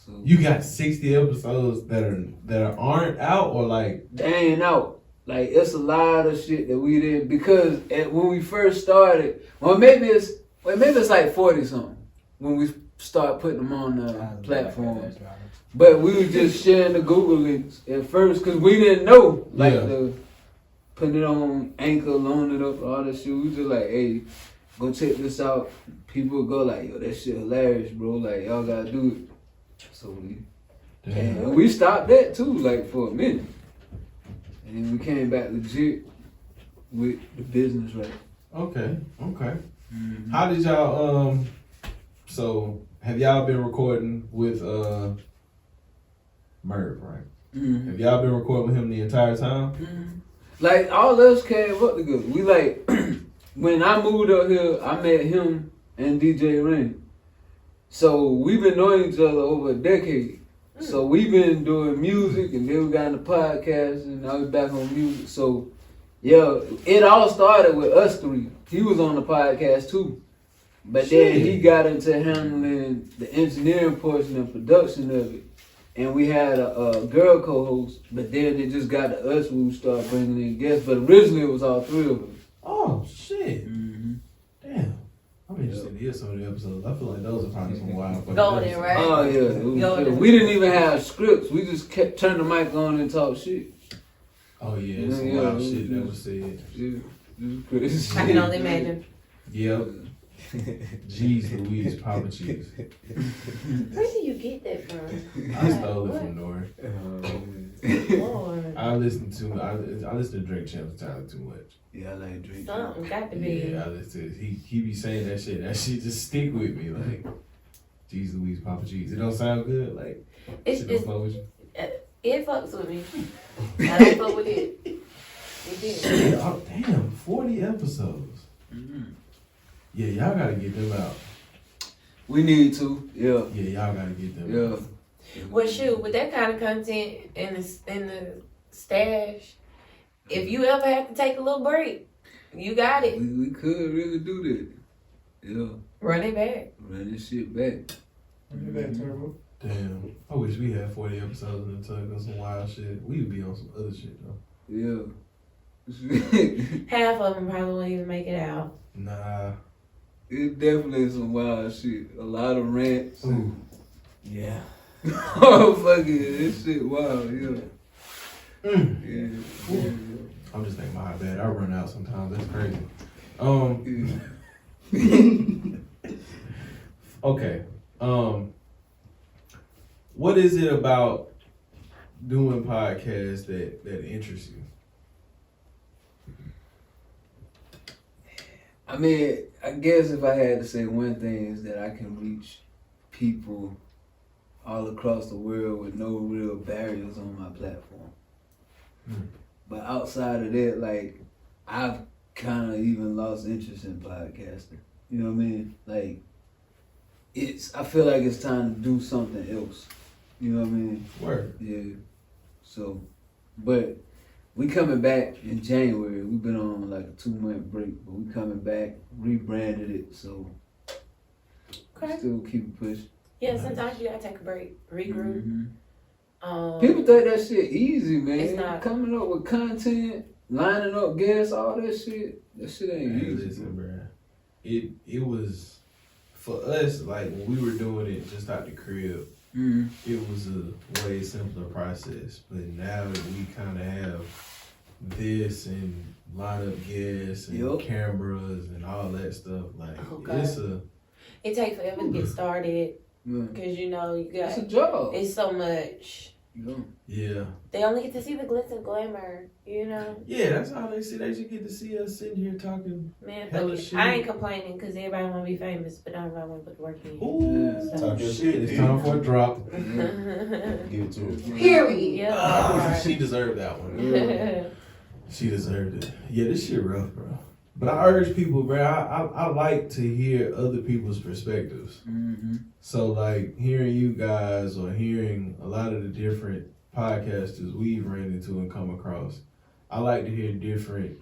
So, you got 60 episodes that aren't out or like? They ain't out. Like, it's a lot of shit that we did because when we first started, maybe it's like 40 something when we start putting them on the platforms. But we were just sharing the Google links at first because we didn't know putting it on Anchor, loan it up, all that shit. We was just like, hey, go check this out. People would go like, yo, that shit hilarious, bro. Like, y'all gotta do it. So we stopped that too, like for a minute. And then we came back legit with the business right. Okay. Mm-hmm. How did y'all so have y'all been recording with Merv, right? Mm-hmm. Have y'all been recording with him the entire time? Mm-hmm. Like all of us came up together. We like when I moved up here, I met him and DJ Rain. So we've been knowing each other over a decade. So we've been doing music and then we got into podcast and now we're back on music. So yeah, it all started with us three. He was on the podcast too. But then he got into handling the engineering portion and production of it. And we had a girl co-host, but then it just got to us when we started bringing in guests. But originally it was all three of us. Oh shit. Mm-hmm. Damn. I'm interested to hear some of the episodes. I feel like those are probably some wild fucking Golden, episodes. right? Oh yeah. We didn't even have scripts. We just kept turning the mic on and talk shit. Oh yeah, some wild shit that was said. Yeah, it was crazy. I can only imagine. Yep. Jeez Louise, Papa Cheese. Where do you get that from? I stole it from Nori. Lord. I listen to Drake Champs Tyler too much. Yeah, I like Drake. Something got to be. Yeah, I listen to he be saying that shit. That shit just stick with me. Like, Jeez Louise, Papa Cheese. It don't sound good. Like, It's don't fuck with you. It fucks with me. I don't fuck with it. It did. Shit, oh, damn, 40 episodes. Mm-hmm. Yeah, y'all gotta get them out. We need to. Yeah. Yeah, y'all gotta get them out. Yeah. Well, shoot, with that kind of content in the stash, if you ever have to take a little break, you got it. We could really do that. Yeah. Run it back. Run this shit back. Turbo. Damn, I wish we had 40 episodes and talk on some wild shit. We would be on some other shit though. Yeah. Half of them probably won't even make it out. Nah. It definitely is some wild shit. A lot of rants. Ooh. Yeah. Oh, fuck it. This shit wild, yeah. Yeah. I'm just thinking about how bad I run out sometimes. That's crazy. Okay. What is it about doing podcasts that interests you? I mean, I guess if I had to say one thing is that I can reach people all across the world with no real barriers on my platform. But outside of that, like, I've kind of even lost interest in podcasting. You know what I mean? Like, I feel like it's time to do something else. You know what I mean? Word. Yeah. So, but we coming back in January. We've been on like a 2-month break, but we coming back, rebranded it, so Okay. still keep pushing. Yeah, sometimes you gotta take a break, regroup. People think that shit easy, man. It's not. Coming up with content, lining up guests, all that shit. That shit ain't Man, easy. listen, bro. It was for us like when we were doing it just out the crib. Mm-hmm. It was a way simpler process, but now that we kind of have this and line up guests and Yup. cameras and all that stuff, like Okay. it's a It takes forever to get started Yeah. because you know you got It's a job. it's so much. You know? yeah. They only get to see the glitz and glamour, you know. Yeah, that's all they see. They just get to see us sitting here talking. Man, Hella fuck it. shit. I ain't complaining because everybody want to be famous, but I don't want to put the work in. Ooh, Yeah. Talk your shit! It's time for a drop. Give it to her. Period. Yeah. Ah, she deserved that one. Yeah. She deserved it. Yeah, this shit rough, bro. But I urge people, bro. I like to hear other people's perspectives. Mm-hmm. So like hearing you guys or hearing a lot of the different podcasters we've ran into and come across, I like to hear different,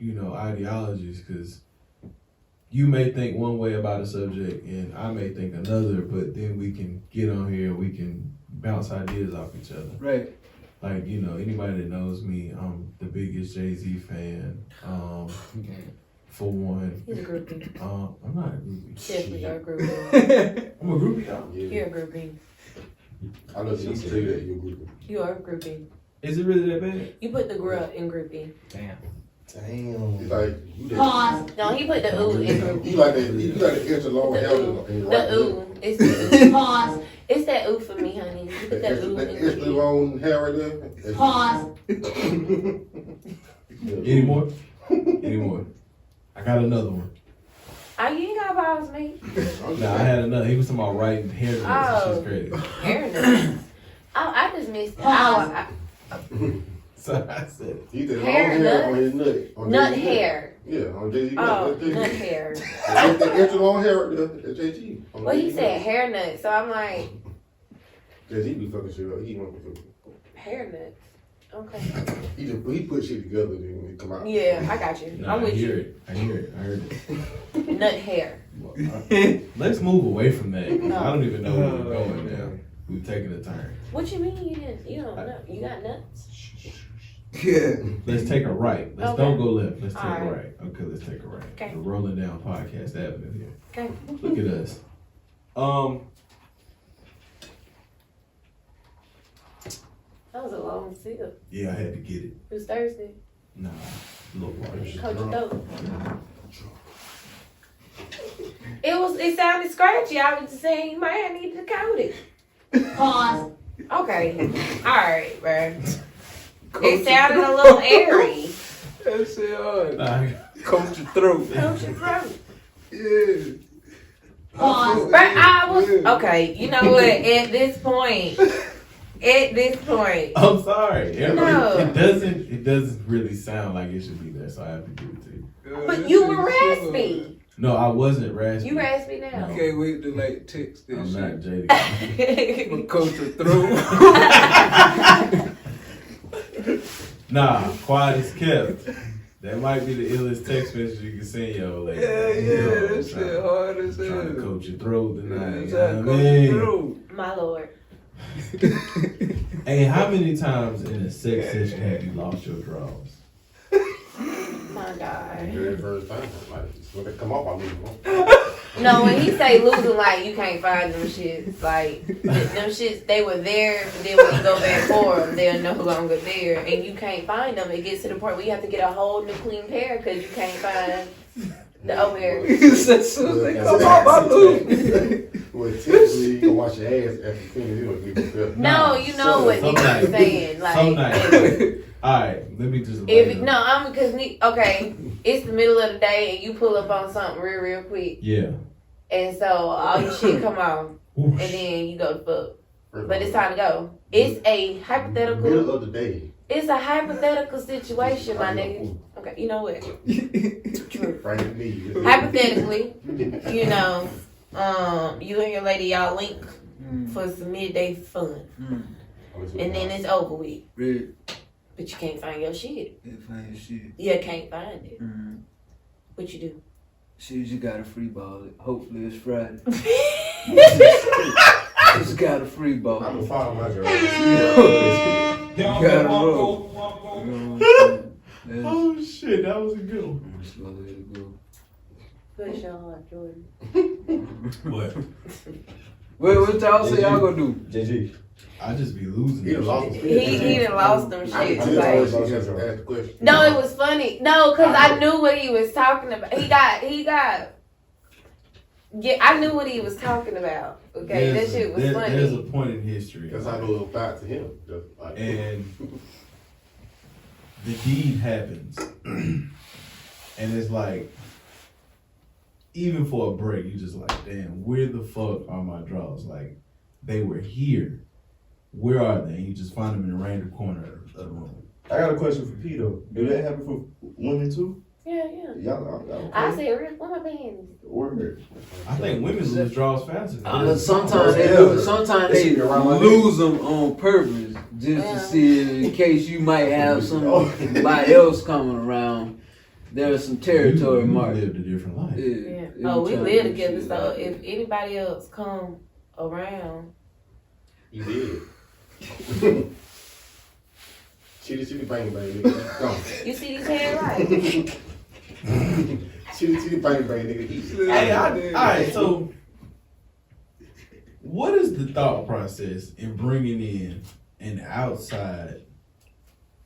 ideologies, because you may think one way about a subject and I may think another, but then we can get on here and we can bounce ideas off each other. Right. Like, anybody that knows me, I'm the biggest Jay-Z fan. For one, He's a groupie. I'm not a groupie. Definitely a groupie. I'm a groupie, though. You're a groupie. I know you say that you're groupie. You are a groupie. Is it really that bad? You put the grub in groupie. Damn. It's like you that. Pause. No, he put the ooh in groupie. You like that? You like the extra long hair in the right The ooh. It's the ooh. Pause. It's that ooh for me, honey. You put that ooh That in extra groupie. long hair right there. Pause. Any more? Any more? I got another one. Oh, you ain't got pause me. Nah, I had another. He was talking about writing hair notes and shit's crazy. Hair nuts. Oh, I just missed it. Oh, So I said, He said long Hair hair nut? on his nut. On nut Jay-Z hair. Yeah, on Jay-Z. Oh, nut hair. That extra long hair right there at Jay-Z. on Well, he Jay-Z said nut. hair nuts, so I'm like, Jay-Z be fucking shit up. He want to. hair nuts. Okay. He put shit together and it come out. Yeah, I got you. nah, I'm I with hear you. it. I hear it. I heard it. Nut hair. Let's move away from that. No. I don't even know where we're going now. We've taken a turn. What you mean you didn't? You don't know. You got nuts? Yeah. Let's take a right. Let's Okay. don't go left. Let's take a Alright. right. Okay, let's take a right. Okay. We're rolling down Podcast Avenue here. Okay. Look at us. That was a long sip. Yeah, I had to get it. It was Thursday. Nah, a little party. Coach throat. It sounded scratchy. I was just saying you might have needed to coat it. Pause. Okay. Alright, bro. It sounded a little airy. That shit hard. Nah, Coach your throat. Coach your throat. Yeah. Pause. But I was okay. You know what? At this point, I'm sorry. No. It doesn't really sound like it should be there, so I have to give it to you. but you were raspy. No, I wasn't raspy. You raspy now. I can't wait to like text that I'm shit. not jaded. But Coach your throat. Nah, quiet as kept. That might be the illest text message you can send your old lady. Yeah, that shit hard as hell. Trying to coach your throat tonight. You Trying know to what I coach your mean? throat. My lord. Hey, how many times in a sex session have you lost your drawers? My God. Very first time. Like, when they come off, I leave them. No, when he say losing, like you can't find them shits. Like them shits, they were there, but then when you go back for them, they're no longer there, and you can't find them. It gets to the point where you have to get a whole new clean pair because you can't find the old pair. As soon as they come off, I lose. Well, typically, you can wash your ass after you finish. You don't give a fuck. No, you know what Some niggas nights. be saying. Some Like, nights. Alright, let me just because okay, it's the middle of the day and you pull up on something real quick, Yeah. and so all your shit come off, and then you go to fuck. But it's time to go. It's a hypothetical. Middle of the day. It's a hypothetical situation, my nigga. Okay, you know what? True. Frank me. Hypothetically, you know, you and your lady, y'all link, for some midday fun. And then it's over with. Red. But you can't find your shit. Can't find your shit. You can't find it. Mm-hmm. What you do? Shit, you gotta free ball it. Hopefully it's Friday. Just gotta free ball. I'm gonna follow my girl. You gotta roll. You know what I'm saying? Oh shit, that was a good one. That's the way to go. Push your heart, Jordan. What? What y'all say y'all gonna do? JG. I just be losing. He done lost his He done lost them shit. I Like, ask the question. no, it was funny. No, cause I knew what he was talking about. He got. Yeah, I knew what he was talking about. Okay, that shit was funny. There's a point in history. That's how I know it back to him. Just like, And the deed happens. And it's like, even for a break, you just like, damn, where the fuck are my drawers? Like, they were here. Where are they? And you just find them in a random corner of the room. I got a question for P though. Do that happen for women too? Yeah. Y'all okay? I said, Rick, where my pants? Word. I think women lose draws faster. Sometimes they lose. Sometimes they lose them on purpose, just to see in case you might have somebody else coming around. There's some territory marked. lived a different life. Yeah. Oh, we live together, so if anybody else come around, you did. Chitty bang bang, nigga. Go. you see these hands right? Chitty bang bang, nigga. Hey, alright, so what is the thought process in bringing in an outside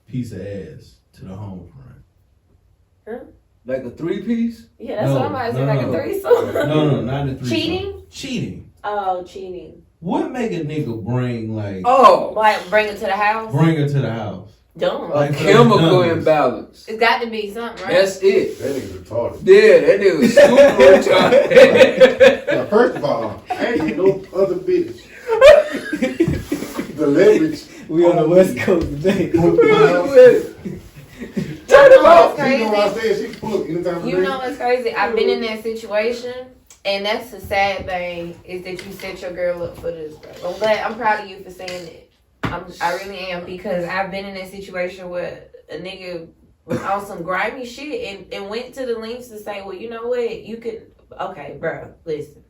piece of ass to the home front? Like a 3-piece? Yeah, that's what I'm about to say, like a threesome. No, not a threesome. Cheating? Cheating. Oh, cheating. What make a nigga bring like Like bring it to the house? Bring her to the house. Dumb. A chemical imbalance. It's got to be something, right? That's it. That nigga's retarded. Yeah, that nigga was super retarded. Now, first of all, I ain't get no other bitch. The leverage. We on the West Coast today. Turn You off, know what I crazy. said? She can pull up anytime. You know what's crazy? I've been in that situation, and that's the sad thing is that you set your girl up for this. Bro. I'm proud of you for saying it. I really am, because I've been in that situation where a nigga was on some grimy shit and went to the lengths to say, well, you know what, you could, okay, bro, listen.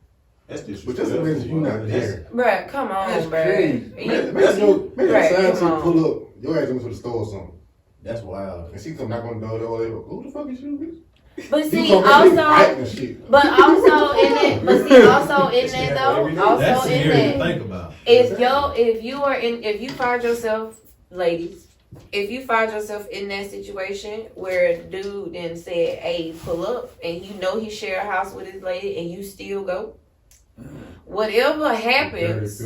That's But disrespectful. just imagine you not there. Bro, come on, bro. Imagine the Right, sign come she on. pull up, your ass went to the store or something. That's wild. And she come knock on the door, who the fuck is you, bitch? But You see, come back, you also fighting and shit. in that, also in that though, That's also in scary to that, think about. if you find yourself, ladies, if you find yourself in that situation where a dude then said, hey, pull up, and you know he share a house with his lady and you still go, whatever happens,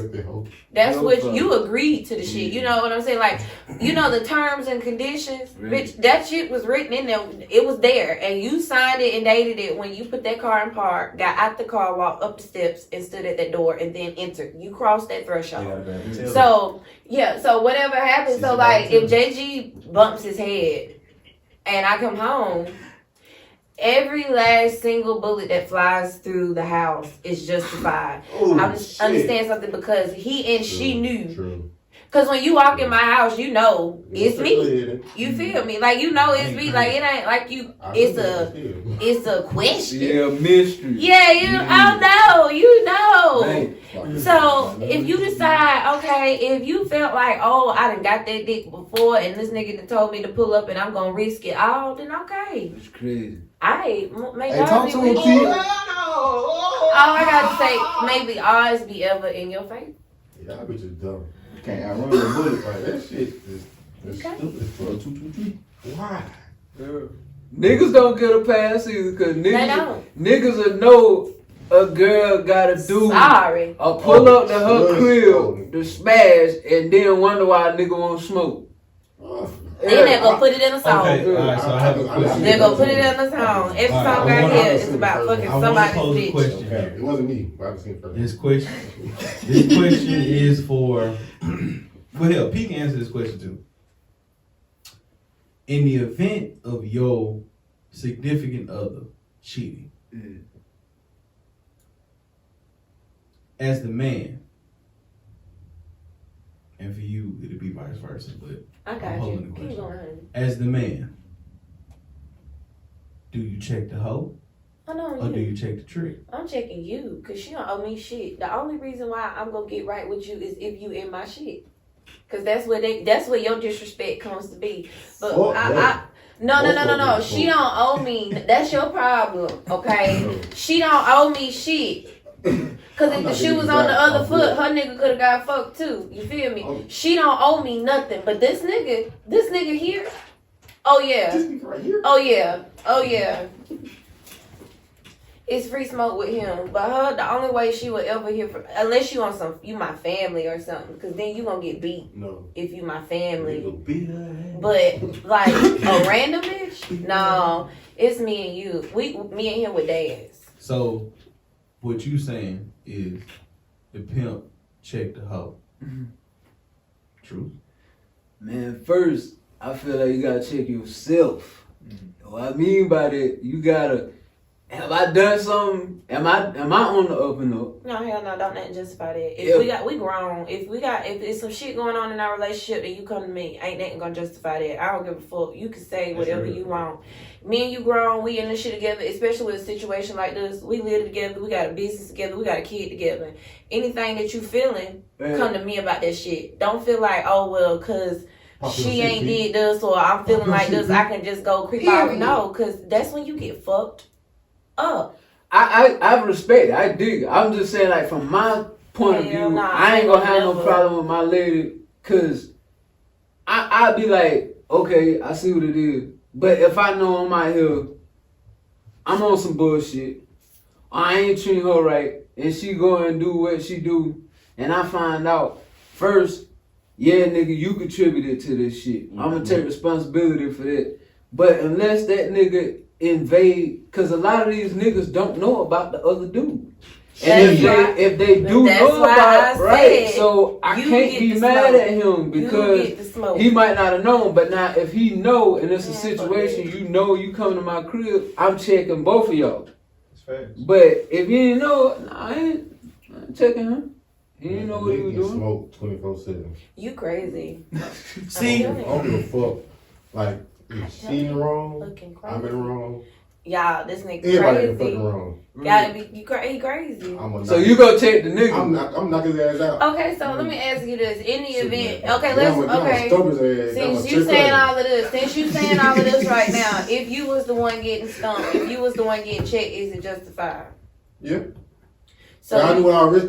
that's what you agreed to the shit. You know what I'm saying? Like, you know the terms and conditions, bitch, that shit was written in there. It was there, and you signed it and dated it when you put that car in park, got out the car, walked up the steps, and stood at that door, and then entered. You crossed that threshold. So whatever happens. So like, if JG bumps his head, and I come home, every last single bullet that flies through the house is justified. I understand something, because he and she knew. True. Because when you walk in my house, you know it's me. You feel me? Like, you know it's me. Like, it ain't like you. It's a question. Yeah, mystery. Yeah, you know. So if you decide, okay, if you felt like, oh, I done got that dick before, and this nigga done told me to pull up, and I'm gonna risk it all, then okay. It's crazy. May Hey, God talk be to with him, you. T. All I gotta say, may the odds be ever in your favor. Y'all bitches dumb. You can't outrun the bullet. Like, that shit is stupid. For 223. Why? Niggas don't get a pass either, because They don't. niggas will know a girl gotta do Sorry. a pull up to her Blood crib stolen. to smash, and then wonder why a nigga won't smoke. Then they gonna put it in a song. Okay, alright, so I have a question. They gonna put it in a song. Every song Alright, right I here wanna- is about fucking I want to somebody's pose a bitch. question Okay, here. it wasn't me, but I've seen first. This question is for. Well, hell, P can answer this question too. In the event of your significant other cheating, as the man, and for you it'll be vice versa. But I I'm got holding you. the Keep question. going. As the man, do you check the hoe I know or do you. you check the trick? I'm checking you, cause she don't owe me shit. The only reason why I'm gonna get right with you is if you in my shit. Cause that's where your disrespect comes to be. But no. She don't owe me. That's your problem, okay? She don't owe me shit. Cause if the shoe was on the other foot, her nigga could have got fucked too. You feel me? She don't owe me nothing. But this nigga here, oh yeah. This nigga right here. Oh yeah. It's free smoke with him, but her, the only way she would ever hear from, unless you on some, you my family or something, because then you gonna get beat No. if you my family. Nigga beat her ass. But like a random bitch, no, it's me and you. Me and him with dads. So what you saying is the pimp check the hoe. True. Man, first, I feel like you gotta check yourself. What I mean by that, you gotta, have I done something? Am I on the up and up? No, hell no, don't nothing justify that. If we grown, if there's some shit going on in our relationship and you come to me, ain't nothing gonna justify that. I don't give a fuck. You can say whatever you want. Me and you grown, we in this shit together, especially with a situation like this. We live together, we got a business together, we got a kid together. Anything that you feeling, come to me about that shit. Don't feel like, oh well, cause she ain't did this or I'm feeling like this, I can just go creep off. No, cause that's when you get fucked up. I respect it. I dig it. I'm just saying, like, from my point of view, I ain't gonna have no problem with my lady, cause I'd be like, okay, I see what it is. But if I know I'm out here, I'm on some bullshit, I ain't treating her right, and she go and do what she do, and I find out, first, yeah, nigga, you contributed to this shit. I'm gonna take responsibility for that. But unless that nigga invade, cause a lot of these niggas don't know about the other dude. And if they do know about it, right, so I can't be mad at him because he might not have known. But now if he know and it's a situation, you know you come to my crib, I'm checking both of y'all. That's facts. But if you didn't know, I ain't checking him. He didn't know what he was doing. Smoke 24/7. You crazy. See, I don't give a fuck. Like, if she in the wrong, Looking crazy. I'm in the wrong. Y'all, this nigga Everybody in the crazy. fucking wrong. Gotta be, he crazy. So you go check the nigga. I'm knocking his ass out. Okay, so let me ask you this. In the event, man. okay, since you saying all of this right now, if you was the one getting stumped, if you was the one getting checked, is it justified? Yeah. So I do what I risk. I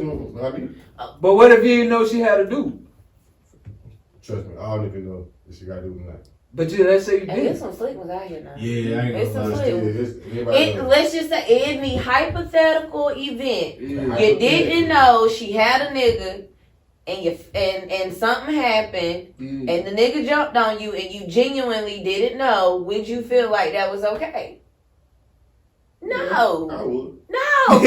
mean, but what if you didn't know she had a dude? trust me, I don't even know if she got to do tonight. But yeah, let's say you Hey, did. there's some slick ones out here now. yeah, I It's ain't some gonna lie. slick. Let's just say in the hypothetical event, Yeah. you didn't know she had a nigga, and something happened, Yeah. and the nigga jumped on you, and you genuinely didn't know. Would you feel like that was okay? No. I would. No.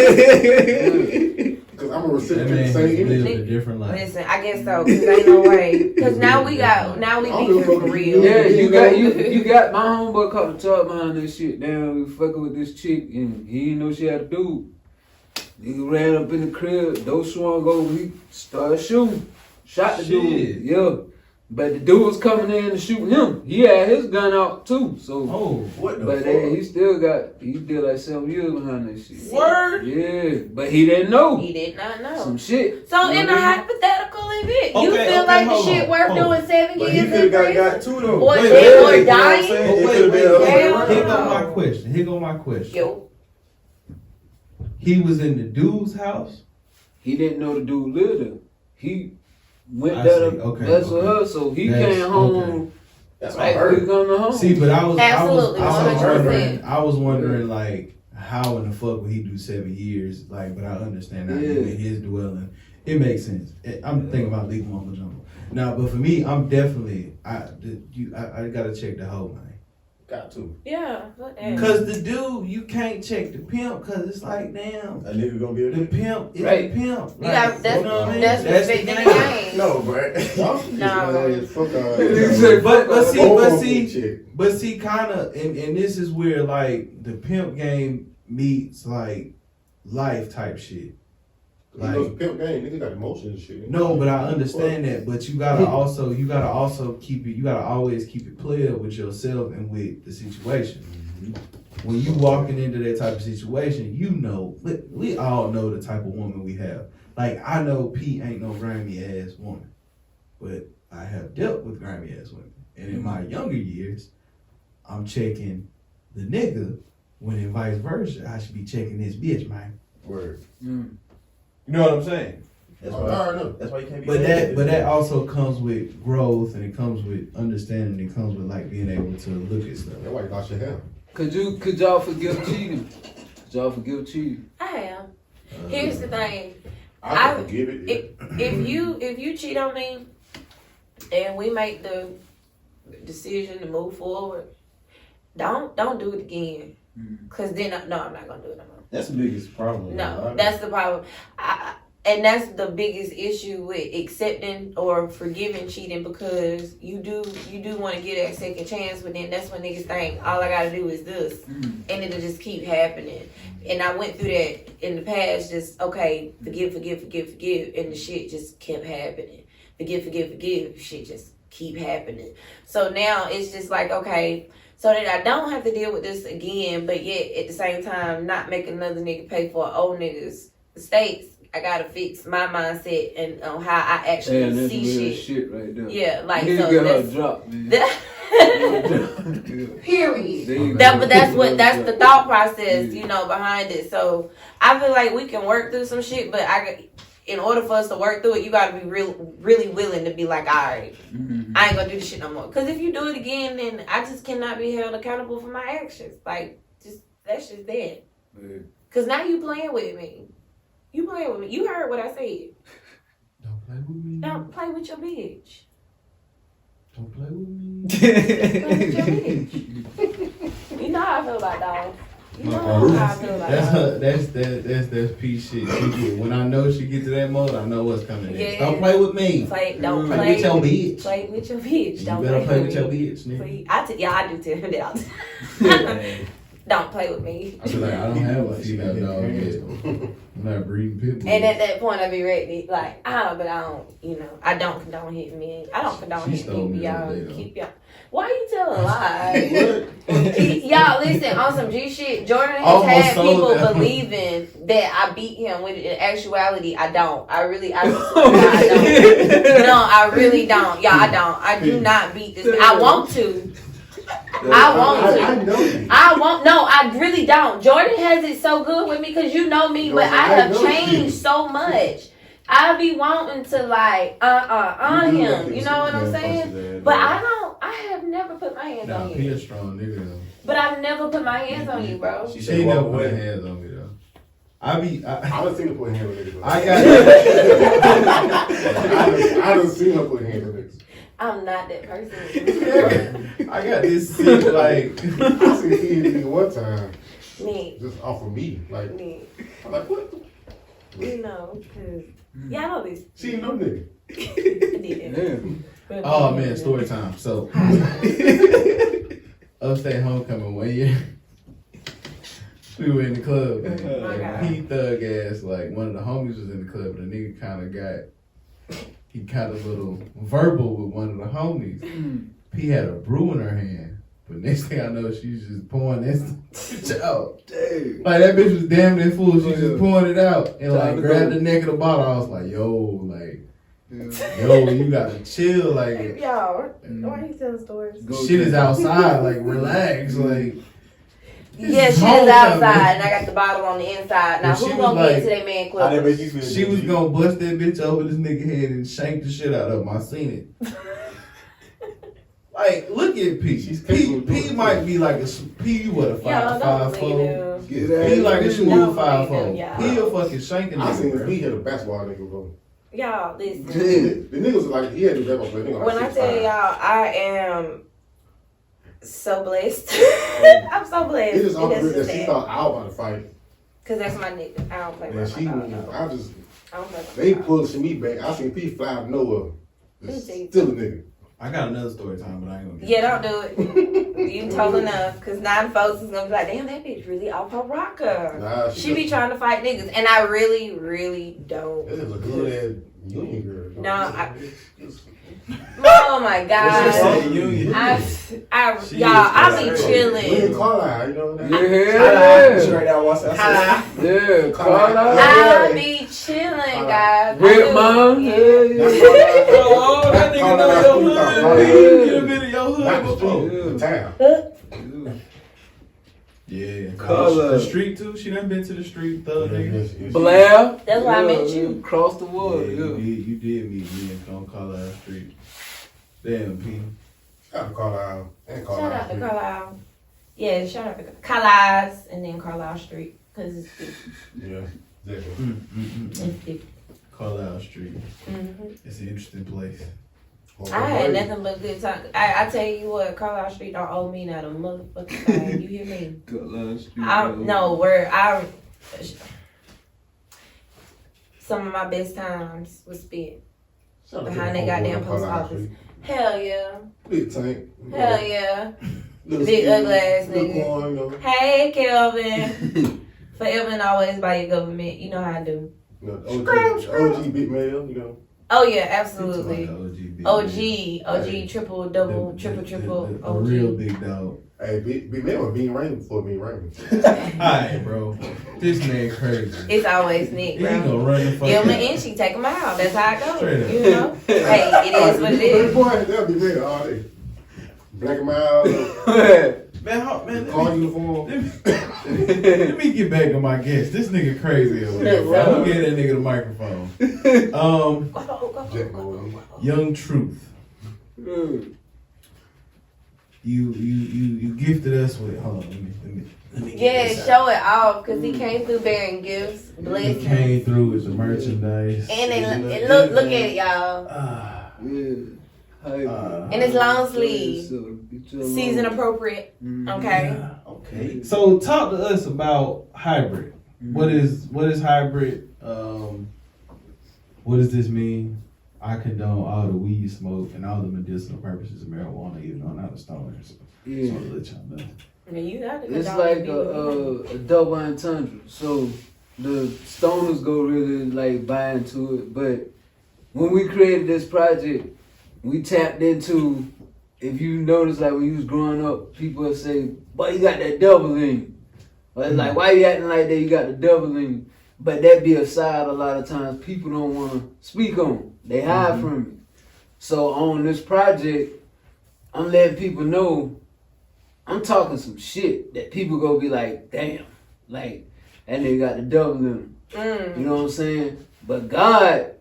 Because I'm a That recipient man of the just same live image. a different life. Listen, I guess so. Cause ain't no way. Cause now we beefing for real. Yeah, you got my homeboy caught the top behind this shit. Damn, we fucking with this chick and he didn't know she had a dude. Nigga ran up in the crib, door swung over, he started shooting. Shot the dude. Yeah. But the dude was coming in to shoot him. He had his gun out too. So What the but fuck? then he did like 7 years behind that shit. Word? Yeah. But he didn't know. He did not know. Some shit. So You in know a what I mean? hypothetical event, you Okay, feel like the hold shit on, worth hold on. doing 7 But he years could in have prison? got too though. Or Wait, dead or you know what I'm dying? saying? But It wait, could've been wait, a- here go my question. Here go my question. Yo. He was in the dude's house. He didn't know the dude lived there. He went I there see. to Okay, mess with okay. her, so he That's- came home. okay. That's Right, what I he heard. coming home. See, but I was Absolutely, 100%. I was wondering like how in the fuck would he do 7 years? Like, but I understand now you in his dwelling. It makes sense. I'm thinking about legal mumbo jumbo. Now, but for me, I'm definitely I gotta check the hoe, man. Got to. Yeah. Cause the dude, you can't check the pimp, cause it's like, damn, A nigga gonna be a the nigga. pimp is Right. the pimp. You got you know what I mean? that's the respecting the game. game. No, bro. No. Fuck But see, kind of, and this is where like the pimp game meets like life type shit. Like, you know, it's a pimp game. Nigga got emotions and shit. no, but I understand that. But you gotta also keep it. You gotta always keep it clear with yourself and with the situation. When you walking into that type of situation, you know, we all know the type of woman we have. Like, I know P ain't no grimy ass woman, but I have dealt with grimy ass women. And in my younger years, I'm checking the nigga when in vice versa, I should be checking this bitch, man. Word. You know what I'm saying? That's why you can't be. But that also comes with growth, and it comes with understanding. It comes with like being able to look at stuff. That's why you lost your hair. Could y'all forgive cheating? Could y'all forgive cheating? I am. Here's the thing. I can forgive it. If you cheat on me, and we make the decision to move forward, don't do it again. Cause then I'm not gonna do it no more. That's the biggest problem. No, that's the problem. And that's the biggest issue with accepting or forgiving cheating, because you do want to get that second chance, but then that's when niggas think all I gotta do is this, and it'll just keep happening. And I went through that in the past, just okay, forgive, and the shit just kept happening. Forgive, shit just keep happening. So now it's just like, okay, so that I don't have to deal with this again, but yet at the same time not make another nigga pay for an old nigga's mistakes. I gotta fix my mindset and on how I actually see shit right there. Yeah, like you so. Get her a drop, man. Period. That's the thought process, you know, behind it. So I feel like we can work through some shit, but in order for us to work through it, you gotta be really willing to be like, all right, I ain't gonna do this shit no more. Because if you do it again, then I just cannot be held accountable for my actions. Like, that's just that. Because now you playing with me. You playing with me. You heard what I said. Don't play with me. Don't play with your bitch. Don't play with me. Play with your bitch. You know how I feel about dogs. You know how I feel about dogs. That's P shit. When I know she get to that mode, I know what's coming next. Yeah. Don't play with me. Don't play with your bitch. Play with your bitch. You Don't better play with your me. bitch, nigga. I do tell him that all the time. Don't play with me. I feel like I don't have a female dog yet. I'm not breeding pit bulls. And at that point, I be ready. Like, I don't condone hitting men. I don't condone hitting people, y'all. Keep y'all. Why you telling lies? Y'all, listen, on some G shit, Jordan has had people believing that I beat him, when in actuality, I don't. I don't. No, I really don't. Y'all, I don't. I do not beat this man. I want to. I really don't. Jordan has it so good with me because you know me, but I have changed so much. I be wanting to like on him, you know what I'm saying? But I have never put my hands on you. He a strong nigga though. But I've never put my hands on you, bro. She never put her hands on me though. I done seen her put hands on niggas. I done seen her put hands on niggas. I'm not that person. I got this shit like I seen nigga one time. Me. Just off of me. Like me. I'm like, what? You know, cause y'all know this. She ain't no nigga. Oh man, story time. So upstate homecoming one year. We were in the club, man. He thug ass, like one of the homies was in the club, and the nigga he got a little verbal with one of the homies. He had a brew in her hand, but next thing I know, she's just pouring this bitch out. Dang. Like that bitch was damn near full. She just pouring it out and like grabbed the neck of the bottle. I was like, yo, you gotta chill, like. Y'all, why are you telling stories? Shit is outside, like relax, like. Yeah, she was outside, and I got the bottle on the inside. Now, who gonna get to that man quick? She was gonna bust that bitch over this nigga head and shank the shit out of him. I seen it. Like, look at P. P might be like a P. What a 5'4". He like a smooth 5'4". He a fucking shanking nigga. I seen P hit a basketball nigga, bro. Y'all, listen. The nigga was like, he had to basketball player. When I tell y'all, I am so blessed. I'm so blessed. It just that she thought I was about to fight. Cause that's my nigga. I don't play with my dog. They pulled me back. I seen P fly out of nowhere. Still a nigga. I got another story time, but I ain't gonna get Yeah, don't do it. You told enough, cause now the folks is gonna be like, damn, that bitch really off her rocker. Nah, She be trying to fight niggas, and I really, really don't. This is a good ass union girl. No, oh my god. Union. I She y'all, I is be crazy. chilling. Carlisle, you know that? Yeah. Straight out once I said. Yeah, Carlisle. I be chilling, guys. Rip mom. Yeah, yeah. Oh, that nigga know your hood. Get a bit of your hood Not the before. street, the town. Yeah. Color. The street too? She done been to the street, thug nigga? Blair. That's why I met you. Cross the Yeah, water. you Yeah. did meet me on Carlisle Street. Damn, P. Shout out to Carlisle. And Shout Carlisle. out to Carlisle. Yeah, shout out to Carlisle and then Carlisle Street, cause it's different. Yeah, definitely. It's different. Carlisle Street. Mhm. It's an interesting place. I had nothing but good time. I tell you what, Carlisle Street don't owe me not a motherfucking thing. You hear me? Some of my best times was spent behind that goddamn post office. Hell yeah. Big tank. Hell yeah. Little Big skinny, ugly ass little nigga. corn, you know. Hey, Kelvin. Forever and always by your government. You know how I do. You know, OG big male, you know. Oh, yeah, absolutely. OG. OG, triple, double, triple, A real OG. big dog. Hey, big man was being rained before being rained. Alright, bro. This man crazy. It's always Nick, He bro. gonna run the fuck Give him an out. inch, he take him out. That's how it goes. Straight up. You know? Hey, it is what it is. Boy, they'll be ready all day. Black him out, Man, car uniform. let me get back to my guest. This nigga crazy over there, bro. I'm gonna get that nigga the microphone. Jack Boy. Young Truth. You gifted us with. Hold on, let me Yeah, get this show it off, because he came through bearing gifts, out. He blessings. came through with the merchandise. And they look at it, y'all. Yeah. And it's long sleeve. Season appropriate. Okay. Yeah, okay. So talk to us about hybrid. What is hybrid? What does this mean? I condone all the weed smoke and all the medicinal purposes of marijuana, even though I'm not a stoner. So Yeah. I'll let y'all know. Now you got to It's like a double entendre. So the stoners go really like buy into it. But when we created this project, we tapped into, if you notice, like when you was growing up, people would say, boy, you got that double in you. But it's like, why you acting like that? You got the double in you. But that be a side a lot of times people don't want to speak on. They hide from it. So on this project, I'm letting people know I'm talking some shit that people go be like, damn, like that nigga got the double in him. You know what I'm saying? But God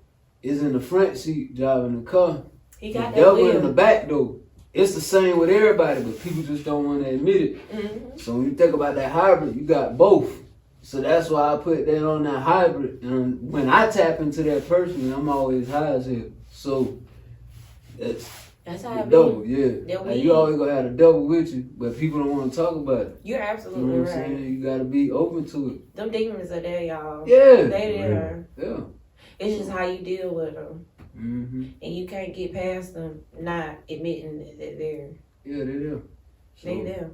is in the front seat driving the car. He got The that devil in the wheel. back though. It's the same with everybody, but people just don't want to admit it. So when you think about that hybrid, you got both. So that's why I put that on that hybrid. And when I tap into that person, I'm always high as hell. So That's how the it double, be. yeah. That Like weed. you always gonna have a double with you, but people don't want to talk about it. You're You know absolutely what I'm right. saying? You gotta be open to it. Them demons are there, y'all. Yeah. They there. Yeah. It's just how you deal with them. Mm-hmm. And you can't get past them not admitting that they're there. Yeah, they're there. They there.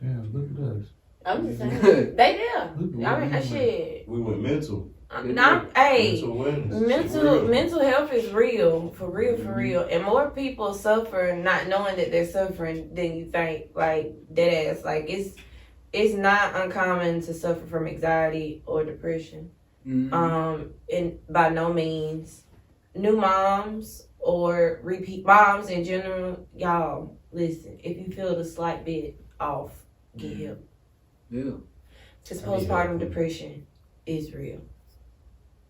Damn, look at us. I'm just saying. They there. Look at I what mean, we that shit. We went mental. Hey, Mental wellness. mental health is real, for real, and more people suffer not knowing that they're suffering than you think. Like dead ass, like it's not uncommon to suffer from anxiety or depression. Mm-hmm. And by no means, new moms or repeat moms in general, y'all listen. If you feel the slight bit off, get help. Yeah. Because postpartum depression is real.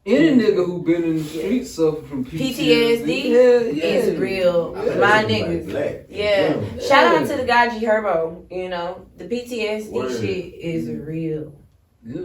Any nigga who been in the streets suffer from PTSD yeah. is real. My niggas. Yeah. Shout out to the guy G Herbo. You know, the PTSD shit is real. Yeah.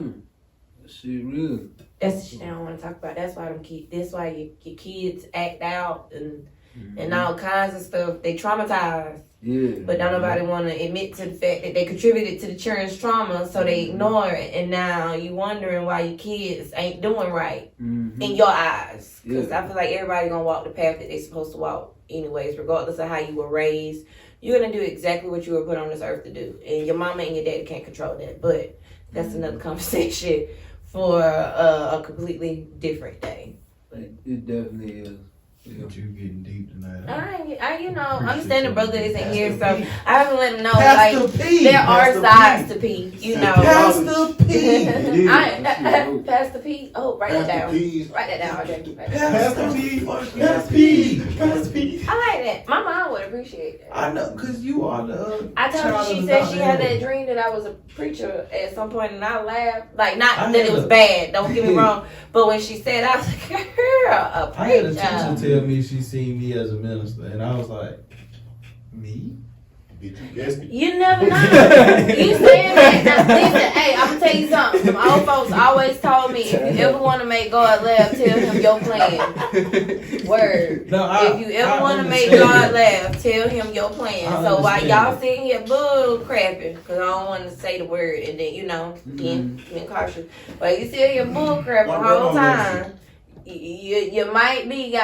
That shit real. That's the shit I don't want to talk about. That's why that's why your kids act out and all kinds of stuff. They traumatized. Yeah. But don't nobody want to admit to the fact that they contributed to the children's trauma, so they ignore it. And now you wondering why your kids ain't doing right in your eyes. Because I feel like everybody gonna walk the path that they supposed to walk anyways, regardless of how you were raised. You're gonna do exactly what you were put on this earth to do, and your mama and your daddy can't control that. But that's another conversation for a completely different day. It definitely is. Yeah. But you getting deep tonight. I you know, Appreciate understand the you. brother isn't Pastor here, so P. I haven't let him know Pastor like P. there are Pastor sides P. to P. You know, Pastor P. Pastor P. Oh, write that down. Peas. Write that down, RJ. Pastor P. Pastor P. Pastor P. I like that. My mom would appreciate that. I know, cause you are the. I told her, she said she had that dream that I was a preacher at some point, and I laughed. Like, not that it was bad, don't get me wrong, but when she said, I was like, girl, a I had a preacher. teacher tell me she seen me as a minister, and I was like, me? Bitch, you guessed me. You never know. You saying that. Now, listen, hey, I'm going to tell you something. Some old folks always told me, if you ever want to make God laugh, tell him your plan. Word. No, if you ever want to make God laugh, tell him your plan. So while understand y'all that. sitting here bull crapping, because I don't want to say the word and then, you know, being cautious. But you sit here bull crapping the whole time. You might be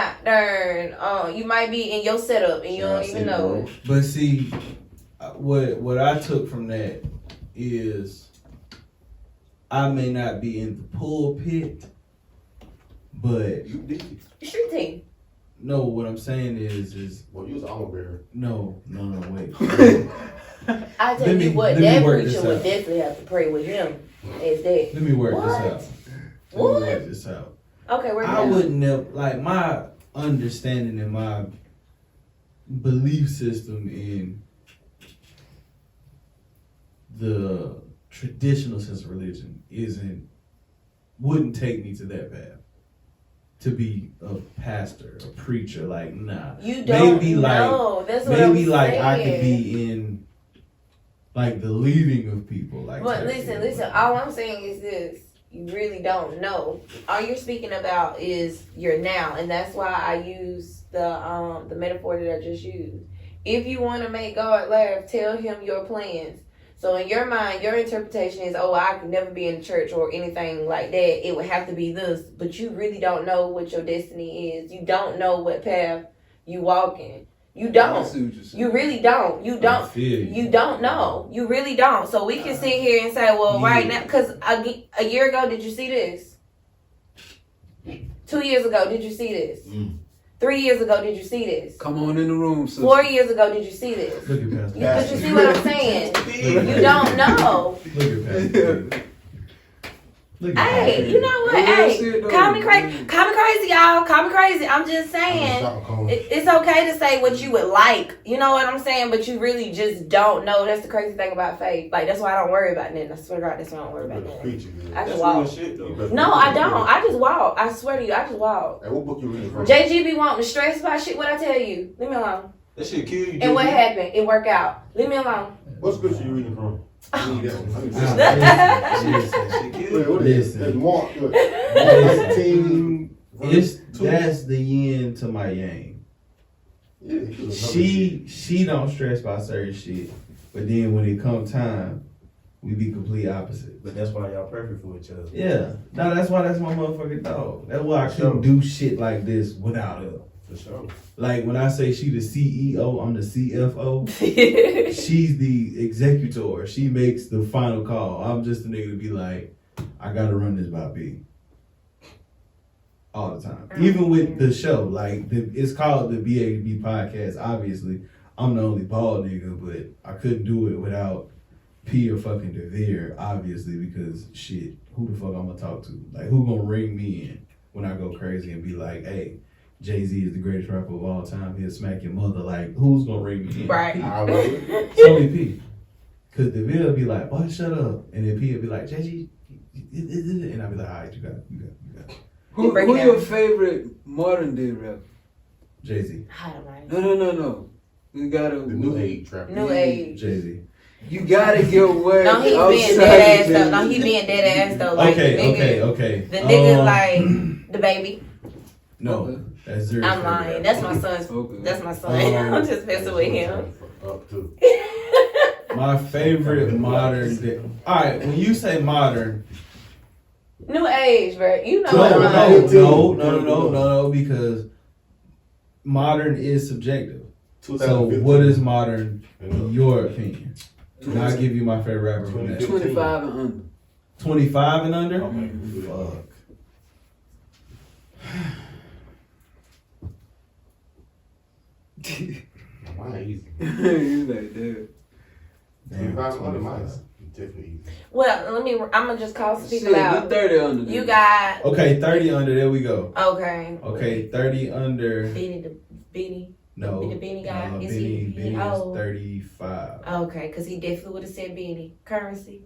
you might be in your setup and you don't even know it. But see, what I took from that is I may not be in the pulpit, but You did. Street team. no, what I'm saying is Well, you was an armor bearer. no, wait. I tell Let you me- what, let me that work preacher this would out. definitely have to pray with him. Is that Let me work What? this out. What? Let me work this out. okay? We're I wouldn't never like my understanding and my belief system in the traditional sense of religion wouldn't take me to that path to be a pastor, a preacher. Like, nah. You don't maybe know. That's what I'm maybe like saying. I could be in like the leading of people. Like, But type listen. thing. All I'm saying is this: you really don't know. All you're speaking about is your now, and that's why I use the metaphor that I just used. If you want to make God laugh, tell him your plans. So in your mind, your interpretation is, oh, I could never be in church or anything like that. It would have to be this. But you really don't know what your destiny is. You don't know what path you walk in. You I don't. see what you're saying. You really don't. You I don't. feel You don't know. You really don't. So we can sit here and say, well, right Yeah. now, because a year ago, did you see this? 2 years ago, did you see this? 3 years ago, did you see this? Come on in the room, sister. 4 years ago, did you see this? Look at Pastor. But you see what I'm saying? You don't know. Look at Pastor. Look at Hey, Pastor. you know what? Well, that's Hey, it, though. call me crazy. Call me crazy, y'all. Call me crazy. I'm just saying. It's okay to say what you would like. You know what I'm saying? But you really just don't know. That's the crazy thing about faith. Like, that's why I don't worry about nothing. I swear to God, that's why I don't worry about nothing. I just That's real walk. shit though. No, I don't. I just walk. I swear to you, I just walk. Hey, what book you reading from? JG be wanting to stress about shit. What I tell you? Leave me alone. That shit kill you. And what JG. happened? It worked out. Leave me alone. What scripture you reading from? I need that one. Listen, Shit kill Wait, you. what is Listen. it? Mark Listen. 19. That's the yin to my yang. Yeah, She don't stress about certain shit, but then when it come time, we be complete opposite. But that's why y'all perfect for each other. Yeah, no, that's why that's my motherfucking dog. That's why I couldn't do shit like this without her. For sure. Like when I say she the CEO, I'm the CFO. She's the executor. She makes the final call. I'm just the nigga to be like, I gotta run this by B. All the time. Even with the show, like it's called the BHB podcast. Obviously, I'm the only bald nigga, but I couldn't do it without P or fucking DeVere, obviously, because shit, who the fuck I'm gonna talk to? Like, who gonna ring me in when I go crazy and be like, hey, Jay-Z is the greatest rapper of all time, he'll smack your mother. Like, who's gonna ring me in? Right. P. I love it. It's only P. Cause DeVille will be like, boy, shut up. And then P will be like, Jay-Z, and I'll be like, all right, you got it. Who break it down. your favorite modern day rapper? Jay-Z. No. We gotta The new age trap. New age. Jay-Z. You gotta get away. No, he's being outside dead ass of though. No, Jay-Z. he being dead ass though. Like the nigga, Okay. The nigga like the baby. No, that's zero. I'm lying. That's my son's. Okay. That's my son. I'm just messing with him. Up too. My favorite modern day. All right, when you say modern, New age, bro. You know what I'm no, because modern is subjective. So 2015. what is modern in your opinion? And I'll give you my favorite rapper from that. 25 and under. 25 and under? Okay. Fuck. Mine easy. You like that. Damn, 25 under 25. mine's definitely easy. Well, I'm gonna just call some people Shit, out. get 30 under. You then. got Okay, 30 under, there we go. okay. Okay, 30 under. Beanie. No. The Beanie guy, No, is he Beanie old? is 35. Okay, because he definitely would have said Beanie. Currency.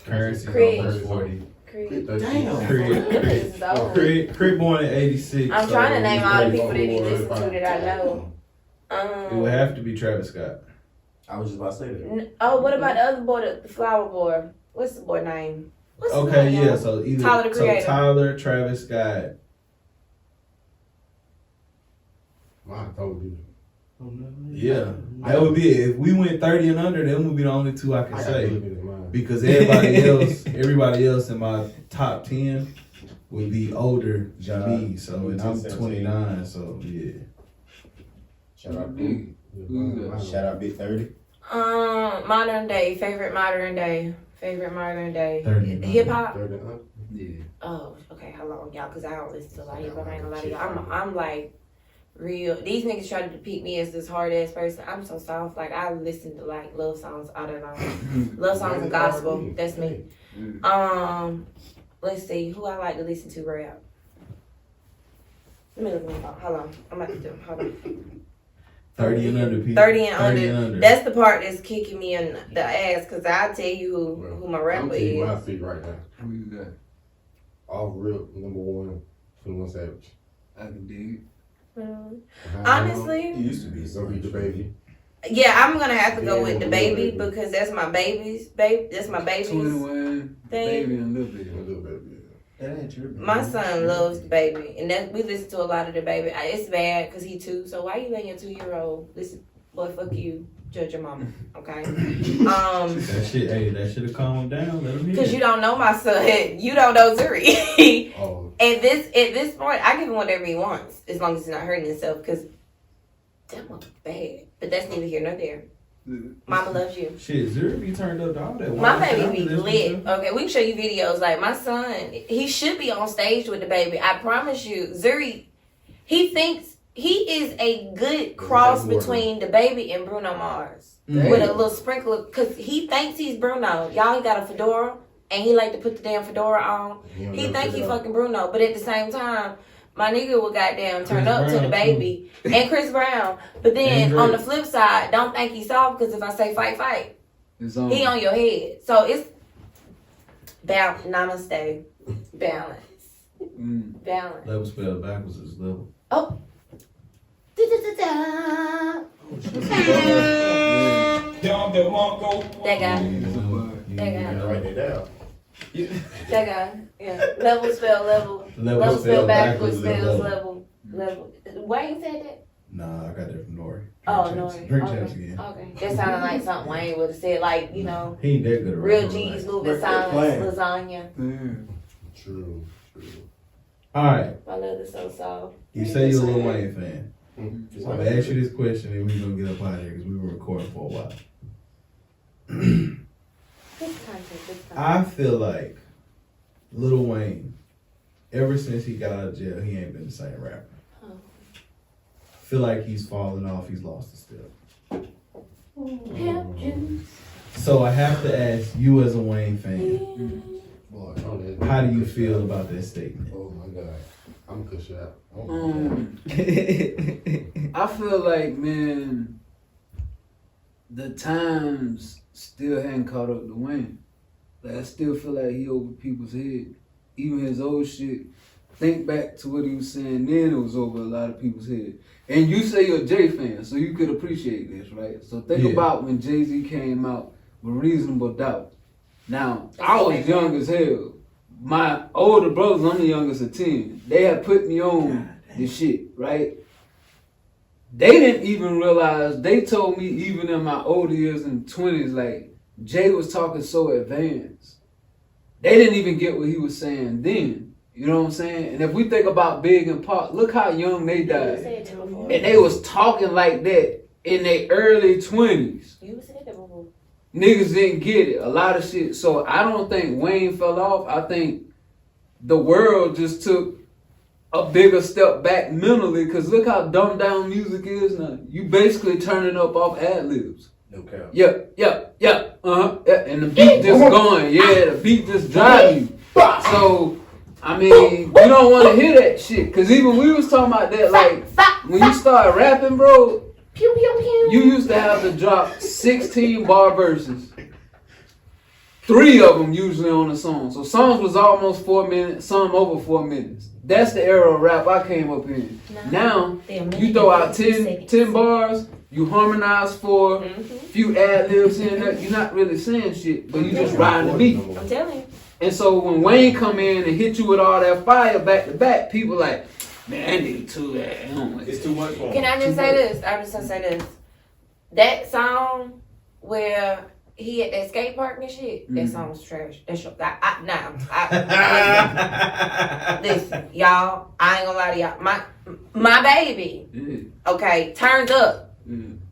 Currency Craig. almost 40. Creed. Damn. Craig born in 86. I'm so trying to name all the he's people that he 34, listens to that I know. It would have to be Travis Scott. I was just about to say that. What about the other boy, the flower boy? What's the boy name? What's his Okay, name, yeah, y'all? so either Tyler, the Creator. Tyler, Travis Scott. Mine told you. Yeah, that would be it. If we went 30 and under, them would be the only two I could I gotta say. look at mine. Because everybody else in my top 10 would be older than me. So, and I'm 29, so yeah. Shout out Big. Shout out Big 30. Modern day, favorite modern day. 30. Hip hop. 30 and under. Yeah. Oh, okay, how long, y'all? Because I don't listen to a lot of hip hop. I ain't gonna lie to y'all. I'm like real. These niggas try to depict me as this hard ass person. I'm so soft. Like I listen to like love songs all day long. Love songs and gospel. That's me. Let's see who I like to listen to rap. Let me look at my phone. Hold on. I'm about to do. Hold on. 30 and under people. 30 and under. That's the part that's kicking me in the ass because I'll tell you who my I'm rapper telling you is. what I see right now. Who you got? Off real number 1, 21 Savage. I can dig Honestly, It used to be So be the baby. yeah, I'm gonna have to go with the baby because that's my baby's baby. That's my it. baby's 21, thing. baby, and Lil Baby. A little baby. That ain't true. My son loves the baby, and that we listen to a lot of the baby. It's bad because he 2. So why you letting your 2-year-old listen? Boy, fuck you. Judge your mama, okay? That shit have calmed down. Let him hear. Because you don't know my son. You don't know Zuri. Oh, At this point, I give him whatever he wants, as long as he's not hurting himself. Because that one's bad. But that's neither here nor there. Mama loves you. Shit, Zuri be turned up to all that. My wild shit I baby be listen lit. to. Okay, we can show you videos. Like my son, he should be on stage with the baby. I promise you, Zuri. He thinks he is a good cross between the baby and Bruno Mars with a little sprinkle. Cause he thinks he's Bruno. Y'all, he got a fedora and he like to put the damn fedora on. He think he fucking Bruno, but at the same time, my nigga will goddamn turn Chris up to Brown, the baby and Chris Brown. But then on the flip side, don't think he's soft because if I say fight, It's on. he on your head. So it's balance. Namaste. Balance. Balance. Level spelled backwards is level. Oh. Da-da-da-da. That guy. That guy. write it down. That guy. Yeah. Level spell level. Level spell backwards spells level. Level. Wayne said that? Nah, I got that from Nori. Oh, Nori. Drink champs Okay. again. Okay. That sounded like something Wayne would have said. Like, you know, He ain't that good at real rapping, G's like. moving silence, lasagna. True. Alright, My love is so soft. you say you're a Lil Wayne fan. Mm-hmm. I'm gonna ask you this question and we're gonna get up out of here because we were recording for a while. Good content, good content. I feel like Lil Wayne, ever since he got out of jail, he ain't been the same rapper. Oh. I feel like he's fallen off, he's lost a step. Help you. So I have to ask you as a Wayne fan, Boy, on that. how do you feel about that statement? Oh my God. I'm a cush out. I feel like, man, the times still hadn't caught up to Wayne. Like, I still feel like he over people's head. Even his old shit. Think back to what he was saying then, it was over a lot of people's head. And you say you're a Jay fan, so you could appreciate this, right? So think about when Jay-Z came out with Reasonable Doubt. Now, I was young as hell. My older brothers, I'm the youngest of 10. They had put me on this shit, right? They didn't even realize, they told me even in my older years in 20s, like, Jay was talking so advanced. They didn't even get what he was saying then. You know what I'm saying? And if we think about Big and Pac, look how young they died. And they was talking like that in their early 20s. You said that before. Niggas didn't get it. A lot of shit. So I don't think Wayne fell off. I think the world just took a bigger step back mentally, because look how dumbed down music is now. You basically turning up off ad-libs. No cap. Yeah, and the beat just going. Yeah, the beat just driving you. So, I mean, you don't want to hear that shit. Because even we was talking about that, like, when you start rapping, bro, Pew, pew, pew. you used to have to drop 16 bar verses. 3 of them usually on a song. So songs was almost 4 minutes, some over 4 minutes. That's the era of rap I came up in. Now, you throw out 10 bars, you harmonize for a few ad-libs here and there. You're not really saying shit, but you just riding the beat. I'm telling you. And so when Wayne come in and hit you with all that fire back to back, people like, man, I need to It's too much for him. Can I just say this? I'm just gonna say this. That song where he at that skate park and shit, that song was trash. That's your, listen, y'all, I ain't gonna lie to y'all. My baby, okay, turned up.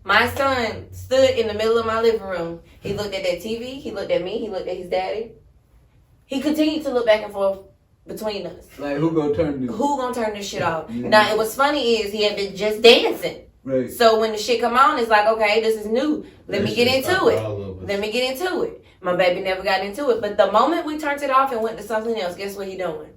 My son stood in the middle of my living room. He looked at that TV. He looked at me. He looked at his daddy. He continued to look back and forth between us. Like, who gonna turn this? Who gonna turn this shit off? Now, and what's funny is he had been just dancing. Right. So when the shit come on, it's like, okay, this is new. Let me get into it. Let me get into it. My baby never got into it. But the moment we turned it off and went to something else, guess what he doing?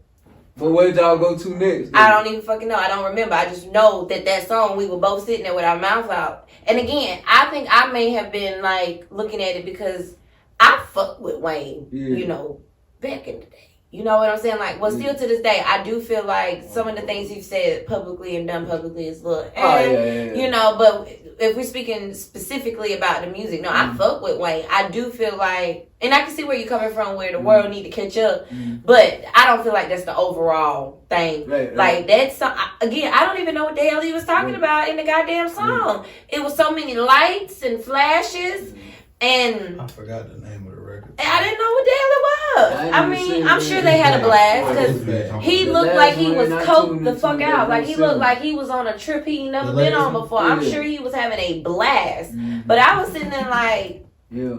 But where y'all go to next? I don't even fucking know. I don't remember. I just know that song, we were both sitting there with our mouths out. And again, I think I may have been like looking at it because I fuck with Wayne, you know, back in the day. You know what I'm saying? Like, well, still to this day, I do feel like some of the things he's said publicly and done publicly is look, you know, but if we're speaking specifically about the music, no, I fuck with Wayne. I do feel like, and I can see where you're coming from, where the world need to catch up, but I don't feel like that's the overall thing. Like, that's, again, I don't even know what the hell he was talking about in the goddamn song. It was so many lights and flashes, and I forgot the name of the record. I didn't know what the hell it was. I mean, I'm sure they had a blast because he looked like he was coked the fuck out. Like, he looked like he was on a trip he ain't never been on before. I'm sure he was having a blast. But I was sitting there like... Yeah.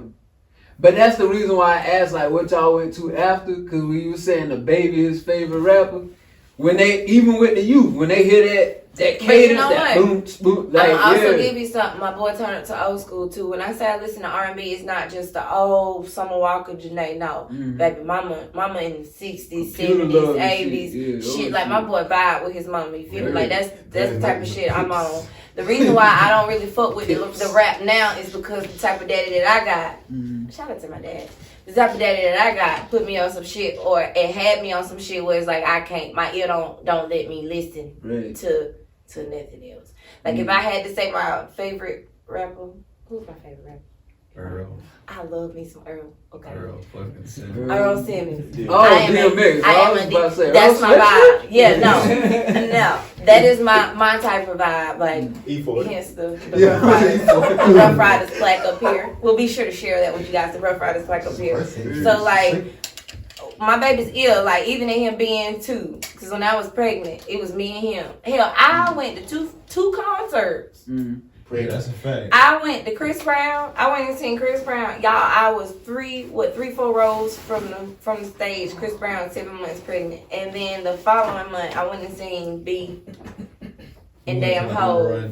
But that's the reason why I asked, like, what y'all went to after, because when you were saying the baby his favorite rapper, when they, even with the youth, when they hear that cadence, that boom, boom, like, I'll also give you something. My boy turned up to old school too. When I say I listen to R&B, it's not just the old Summer Walker, Janae. No, baby, mama in the 60s, 70s, 80s, shit. Like, my boy vibe with his mama. You feel me? Like, that's the type of shit I'm on. The reason why I don't really fuck with the rap now is because the type of daddy that I got. Shout out to my dad. The type of daddy that I got put me on some shit, or it had me on some shit where it's like I can't. My ear don't let me listen to nothing else. Like, if I had to say my favorite rapper, who's my favorite rapper? Earl. I love me some Earl. Okay. Earl fucking Simmons. Earl Simmons. Oh, DMX. I was about to say, that's my vibe. Yeah, no. That is my type of vibe. Like, hence the Rough Riders plaque up here. We'll be sure to share that with you guys, the Rough Riders plaque up here. So, like, my baby's ill, like, even in him being 2. Because when I was pregnant, it was me and him. Hell, I went to two concerts. Yeah, that's a fact. I went to Chris Brown. I went and seen Chris Brown. Y'all, I was 3-4 rows from the stage. Chris Brown, 7 months pregnant. And then the following month, I went and seen B and Damn Ho.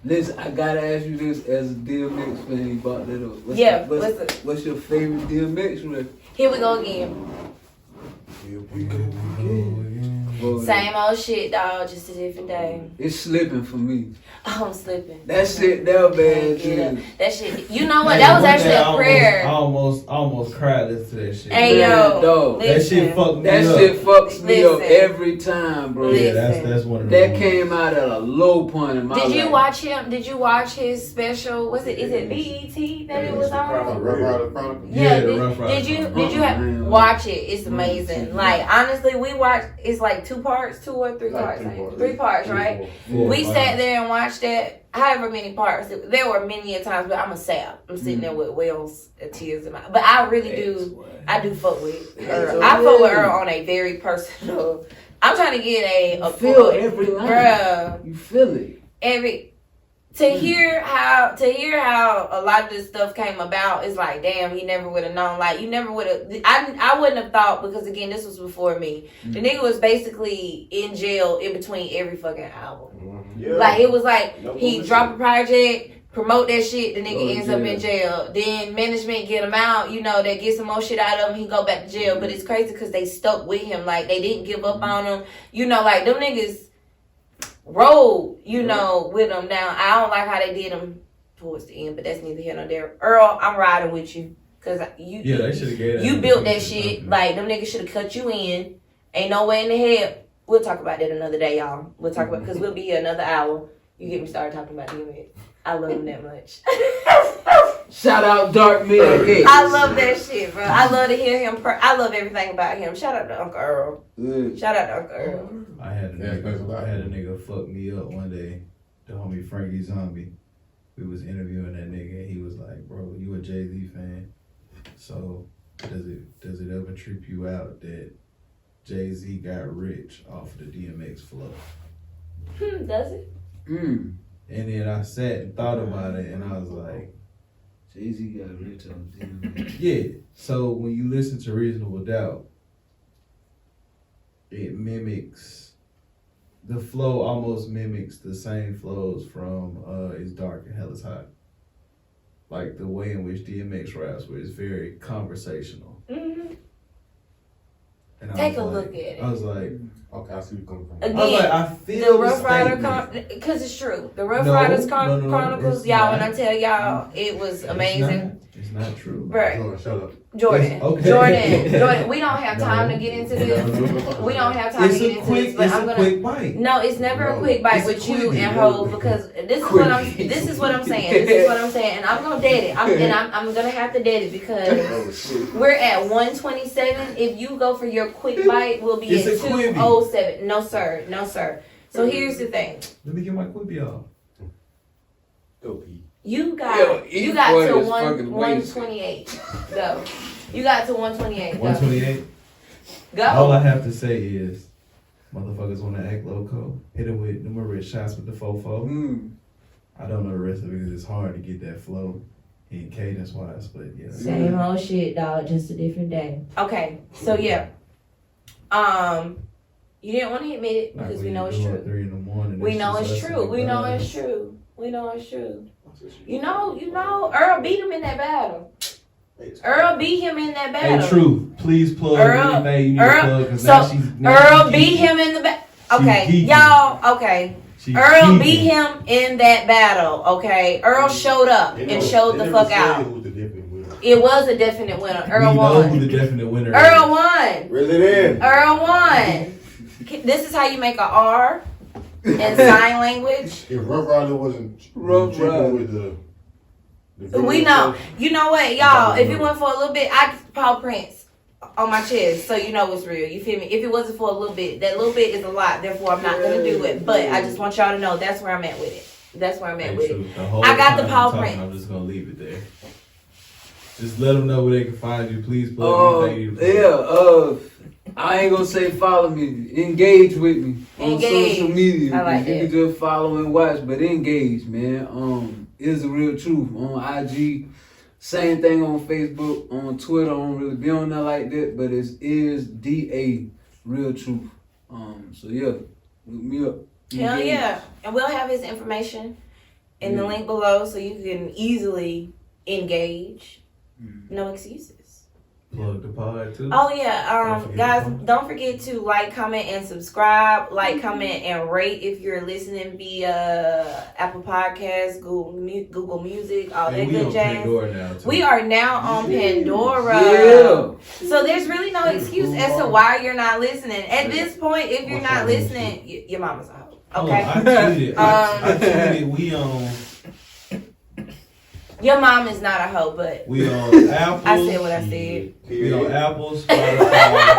Listen, I gotta ask you this as a DMX fan. You brought that up. What's your favorite DMX record? Here we go again. Same old shit, dog, just a different day. It's slipping for me. Oh, I'm slipping. That shit, that bad too. That shit, you know what? That was actually a prayer. I almost cried listening to that shit. Hey, yo, dog. That shit fucked me up. That shit fucks me up every time, bro. Yeah, that's one of the that came out at a low point in my life. Did you watch him? Did you watch his special? Is it BET that it was on? Yeah, the Rough Riders. Did you watch it? It's amazing. Like, honestly, we watched. It's like 2 parts, 2 or 3 Like parts? 3 parts. 3 parts, right? We sat there and watched that, however many parts. There were many a times, but I'm a sap. I'm sitting there with wells of tears in my. But I really do. I do fuck with Earl. I fuck with Earl on a very personal. I'm trying to get a feel every line. Bruh, You feel it. To hear how a lot of this stuff came about is like, damn, he never would have known. Like, you never would have. I wouldn't have thought, because again, this was before me. The nigga was basically in jail in between every fucking album. Yeah. Like, it was like No he bullshit. drop a project, promote that shit, the nigga Go to ends up jail. in jail. Then management get him out, they get some more shit out of him, he go back to jail. But it's crazy because they stuck with him. Like, they didn't give up on him. Like, them niggas rolled, with him. Now, I don't like how they did him towards the end, but that's neither here nor there. Earl, I'm riding with you. Because they should have gave that. you built that shit. Like, them niggas should have cut you in. Ain't no way in the hell. We'll talk about that another day, y'all. We'll talk about, because we'll be here another hour. You get me started talking about DMX. I love him that much. Shout out Dark Man X. I love that shit, bro. I love to hear him. I love everything about him. Shout out to Uncle Earl. Shout out to Uncle Earl. I had a nigga fuck me up one day. The homie Frankie Zombie. We was interviewing that nigga, and he was like, "Bro, you a Jay-Z fan? So does it ever trip you out that Jay-Z got rich off the DMX flow?" Does it? And then I sat and thought about it, and I was like, Jay-Z got rich on DMX. yeah. So when you listen to Reasonable Doubt, it mimics, the flow almost mimics the same flows from It's Dark and Hell is Hot. Like the way in which DMX raps, where it's very conversational. Mm-hmm. And Take a look at it. I was like, Okay, I see you coming from. Again, I was like, I feel the Rough Rider, statement. because it's true. The Rough No, Riders no, Chronicles, it's y'all, not. when I tell y'all, it was amazing. It's not true. Bruh, Jordan, shut up. Jordan, It's okay. Jordan, we don't have time No. to get into this. We don't have time to get into this, but I'm gonna. Quick bite. No, it's never a quick bite It's with quick. you and Hov, because this is what I'm saying. This is what I'm saying, and I'm gonna dead it. I'm gonna have to dead it because Oh shit. we're at 127. If you go for your quick bite, we'll be It's at a quibby. 207. No sir. So here's the thing. Let me get my quippy off. Go pee. You got Yo, you each got one to is fucking 128. Go. You got to 128. Go. 128. Go. All I have to say is, motherfuckers want to act loco. Hit it with numerous shots with the fofo. I don't know the rest of it because it's hard to get that flow in cadence wise, but yeah. Same old shit, dog. Just a different day. Okay. So yeah. You didn't want to admit it Like because when we know you it's do it true. 3 in the morning. We know just it's us true. and We the know guys. it's true. We know it's true. You know, Earl beat him in that battle. Earl beat him in that battle. Hey, True. Please plug Earl- anything you need Earl- to plug because so, now Earl she's beat geeking. him in the battle. She's Okay, geeking. y'all. Okay, She's Earl geeking. beat him in that battle. Okay, Earl showed up and showed the fuck out. It was a definite winner. Earl we know who won. the definite winner Earl is. won. Reel it in. Earl won. This is how you make a R in sign language. If Rough Rider wasn't Rough tripping Rider. with the video We know. stuff, You know what, y'all? If it went for a little bit, I could paw prints on my chest, so you know it's real. You feel me? If it wasn't for a little bit, that little bit is a lot. Therefore, I'm not gonna do it. But I just want y'all to know that's where I'm at with it. That's where I'm at Hey, with it. True. The whole I got the time paw I'm talking, print. I'm just gonna leave it there. Just let them know where they can find you. Please plug anything you plug. I ain't gonna say follow me. Engage with me on Engage. social media. I like you that. can just follow and watch, but engage, man. Is the real truth on IG. Same thing on Facebook, on Twitter. I don't really be on there like that, but it's is DA real truth. So yeah, look me up. Hell Engage. yeah. And we'll have his information in the link below so you can easily engage. No excuses. Plug the pod too. Oh yeah, Don't forget guys, to comment. don't forget to like, comment, and subscribe. Like, comment, and rate if you're listening via Apple Podcasts, Google Music, all Hey, that we good on jazz. Pandora now too. We are now on Pandora. Yeah. So there's really no excuse as to why you're not listening. At this point, if you're not listening, your mama's a hoe. Hold Okay. on, I tweeted. I tweeted. We on Your mom is not a hoe, but We on Apple. I said what I said. We on Apple, Spotify,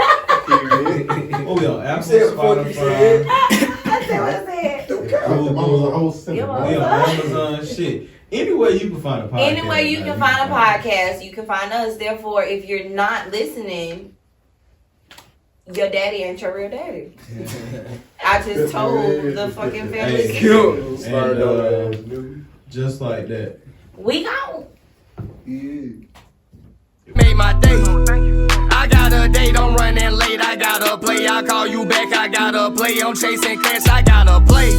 Oh, we on Apple, said before you Spotify. said. I said what I said. The mama's a whole We single. on Amazon, shit. Anywhere you can find a podcast. Anyway, you can find a podcast. You can find us. Therefore, if you're not listening, your daddy ain't your real daddy. I just told the fucking family. Hey, Cute. and, just like that. We gone. Made my day. I got a date, I'm running late. I gotta play. I call you back. I gotta play. I'm chasing cash. I gotta play.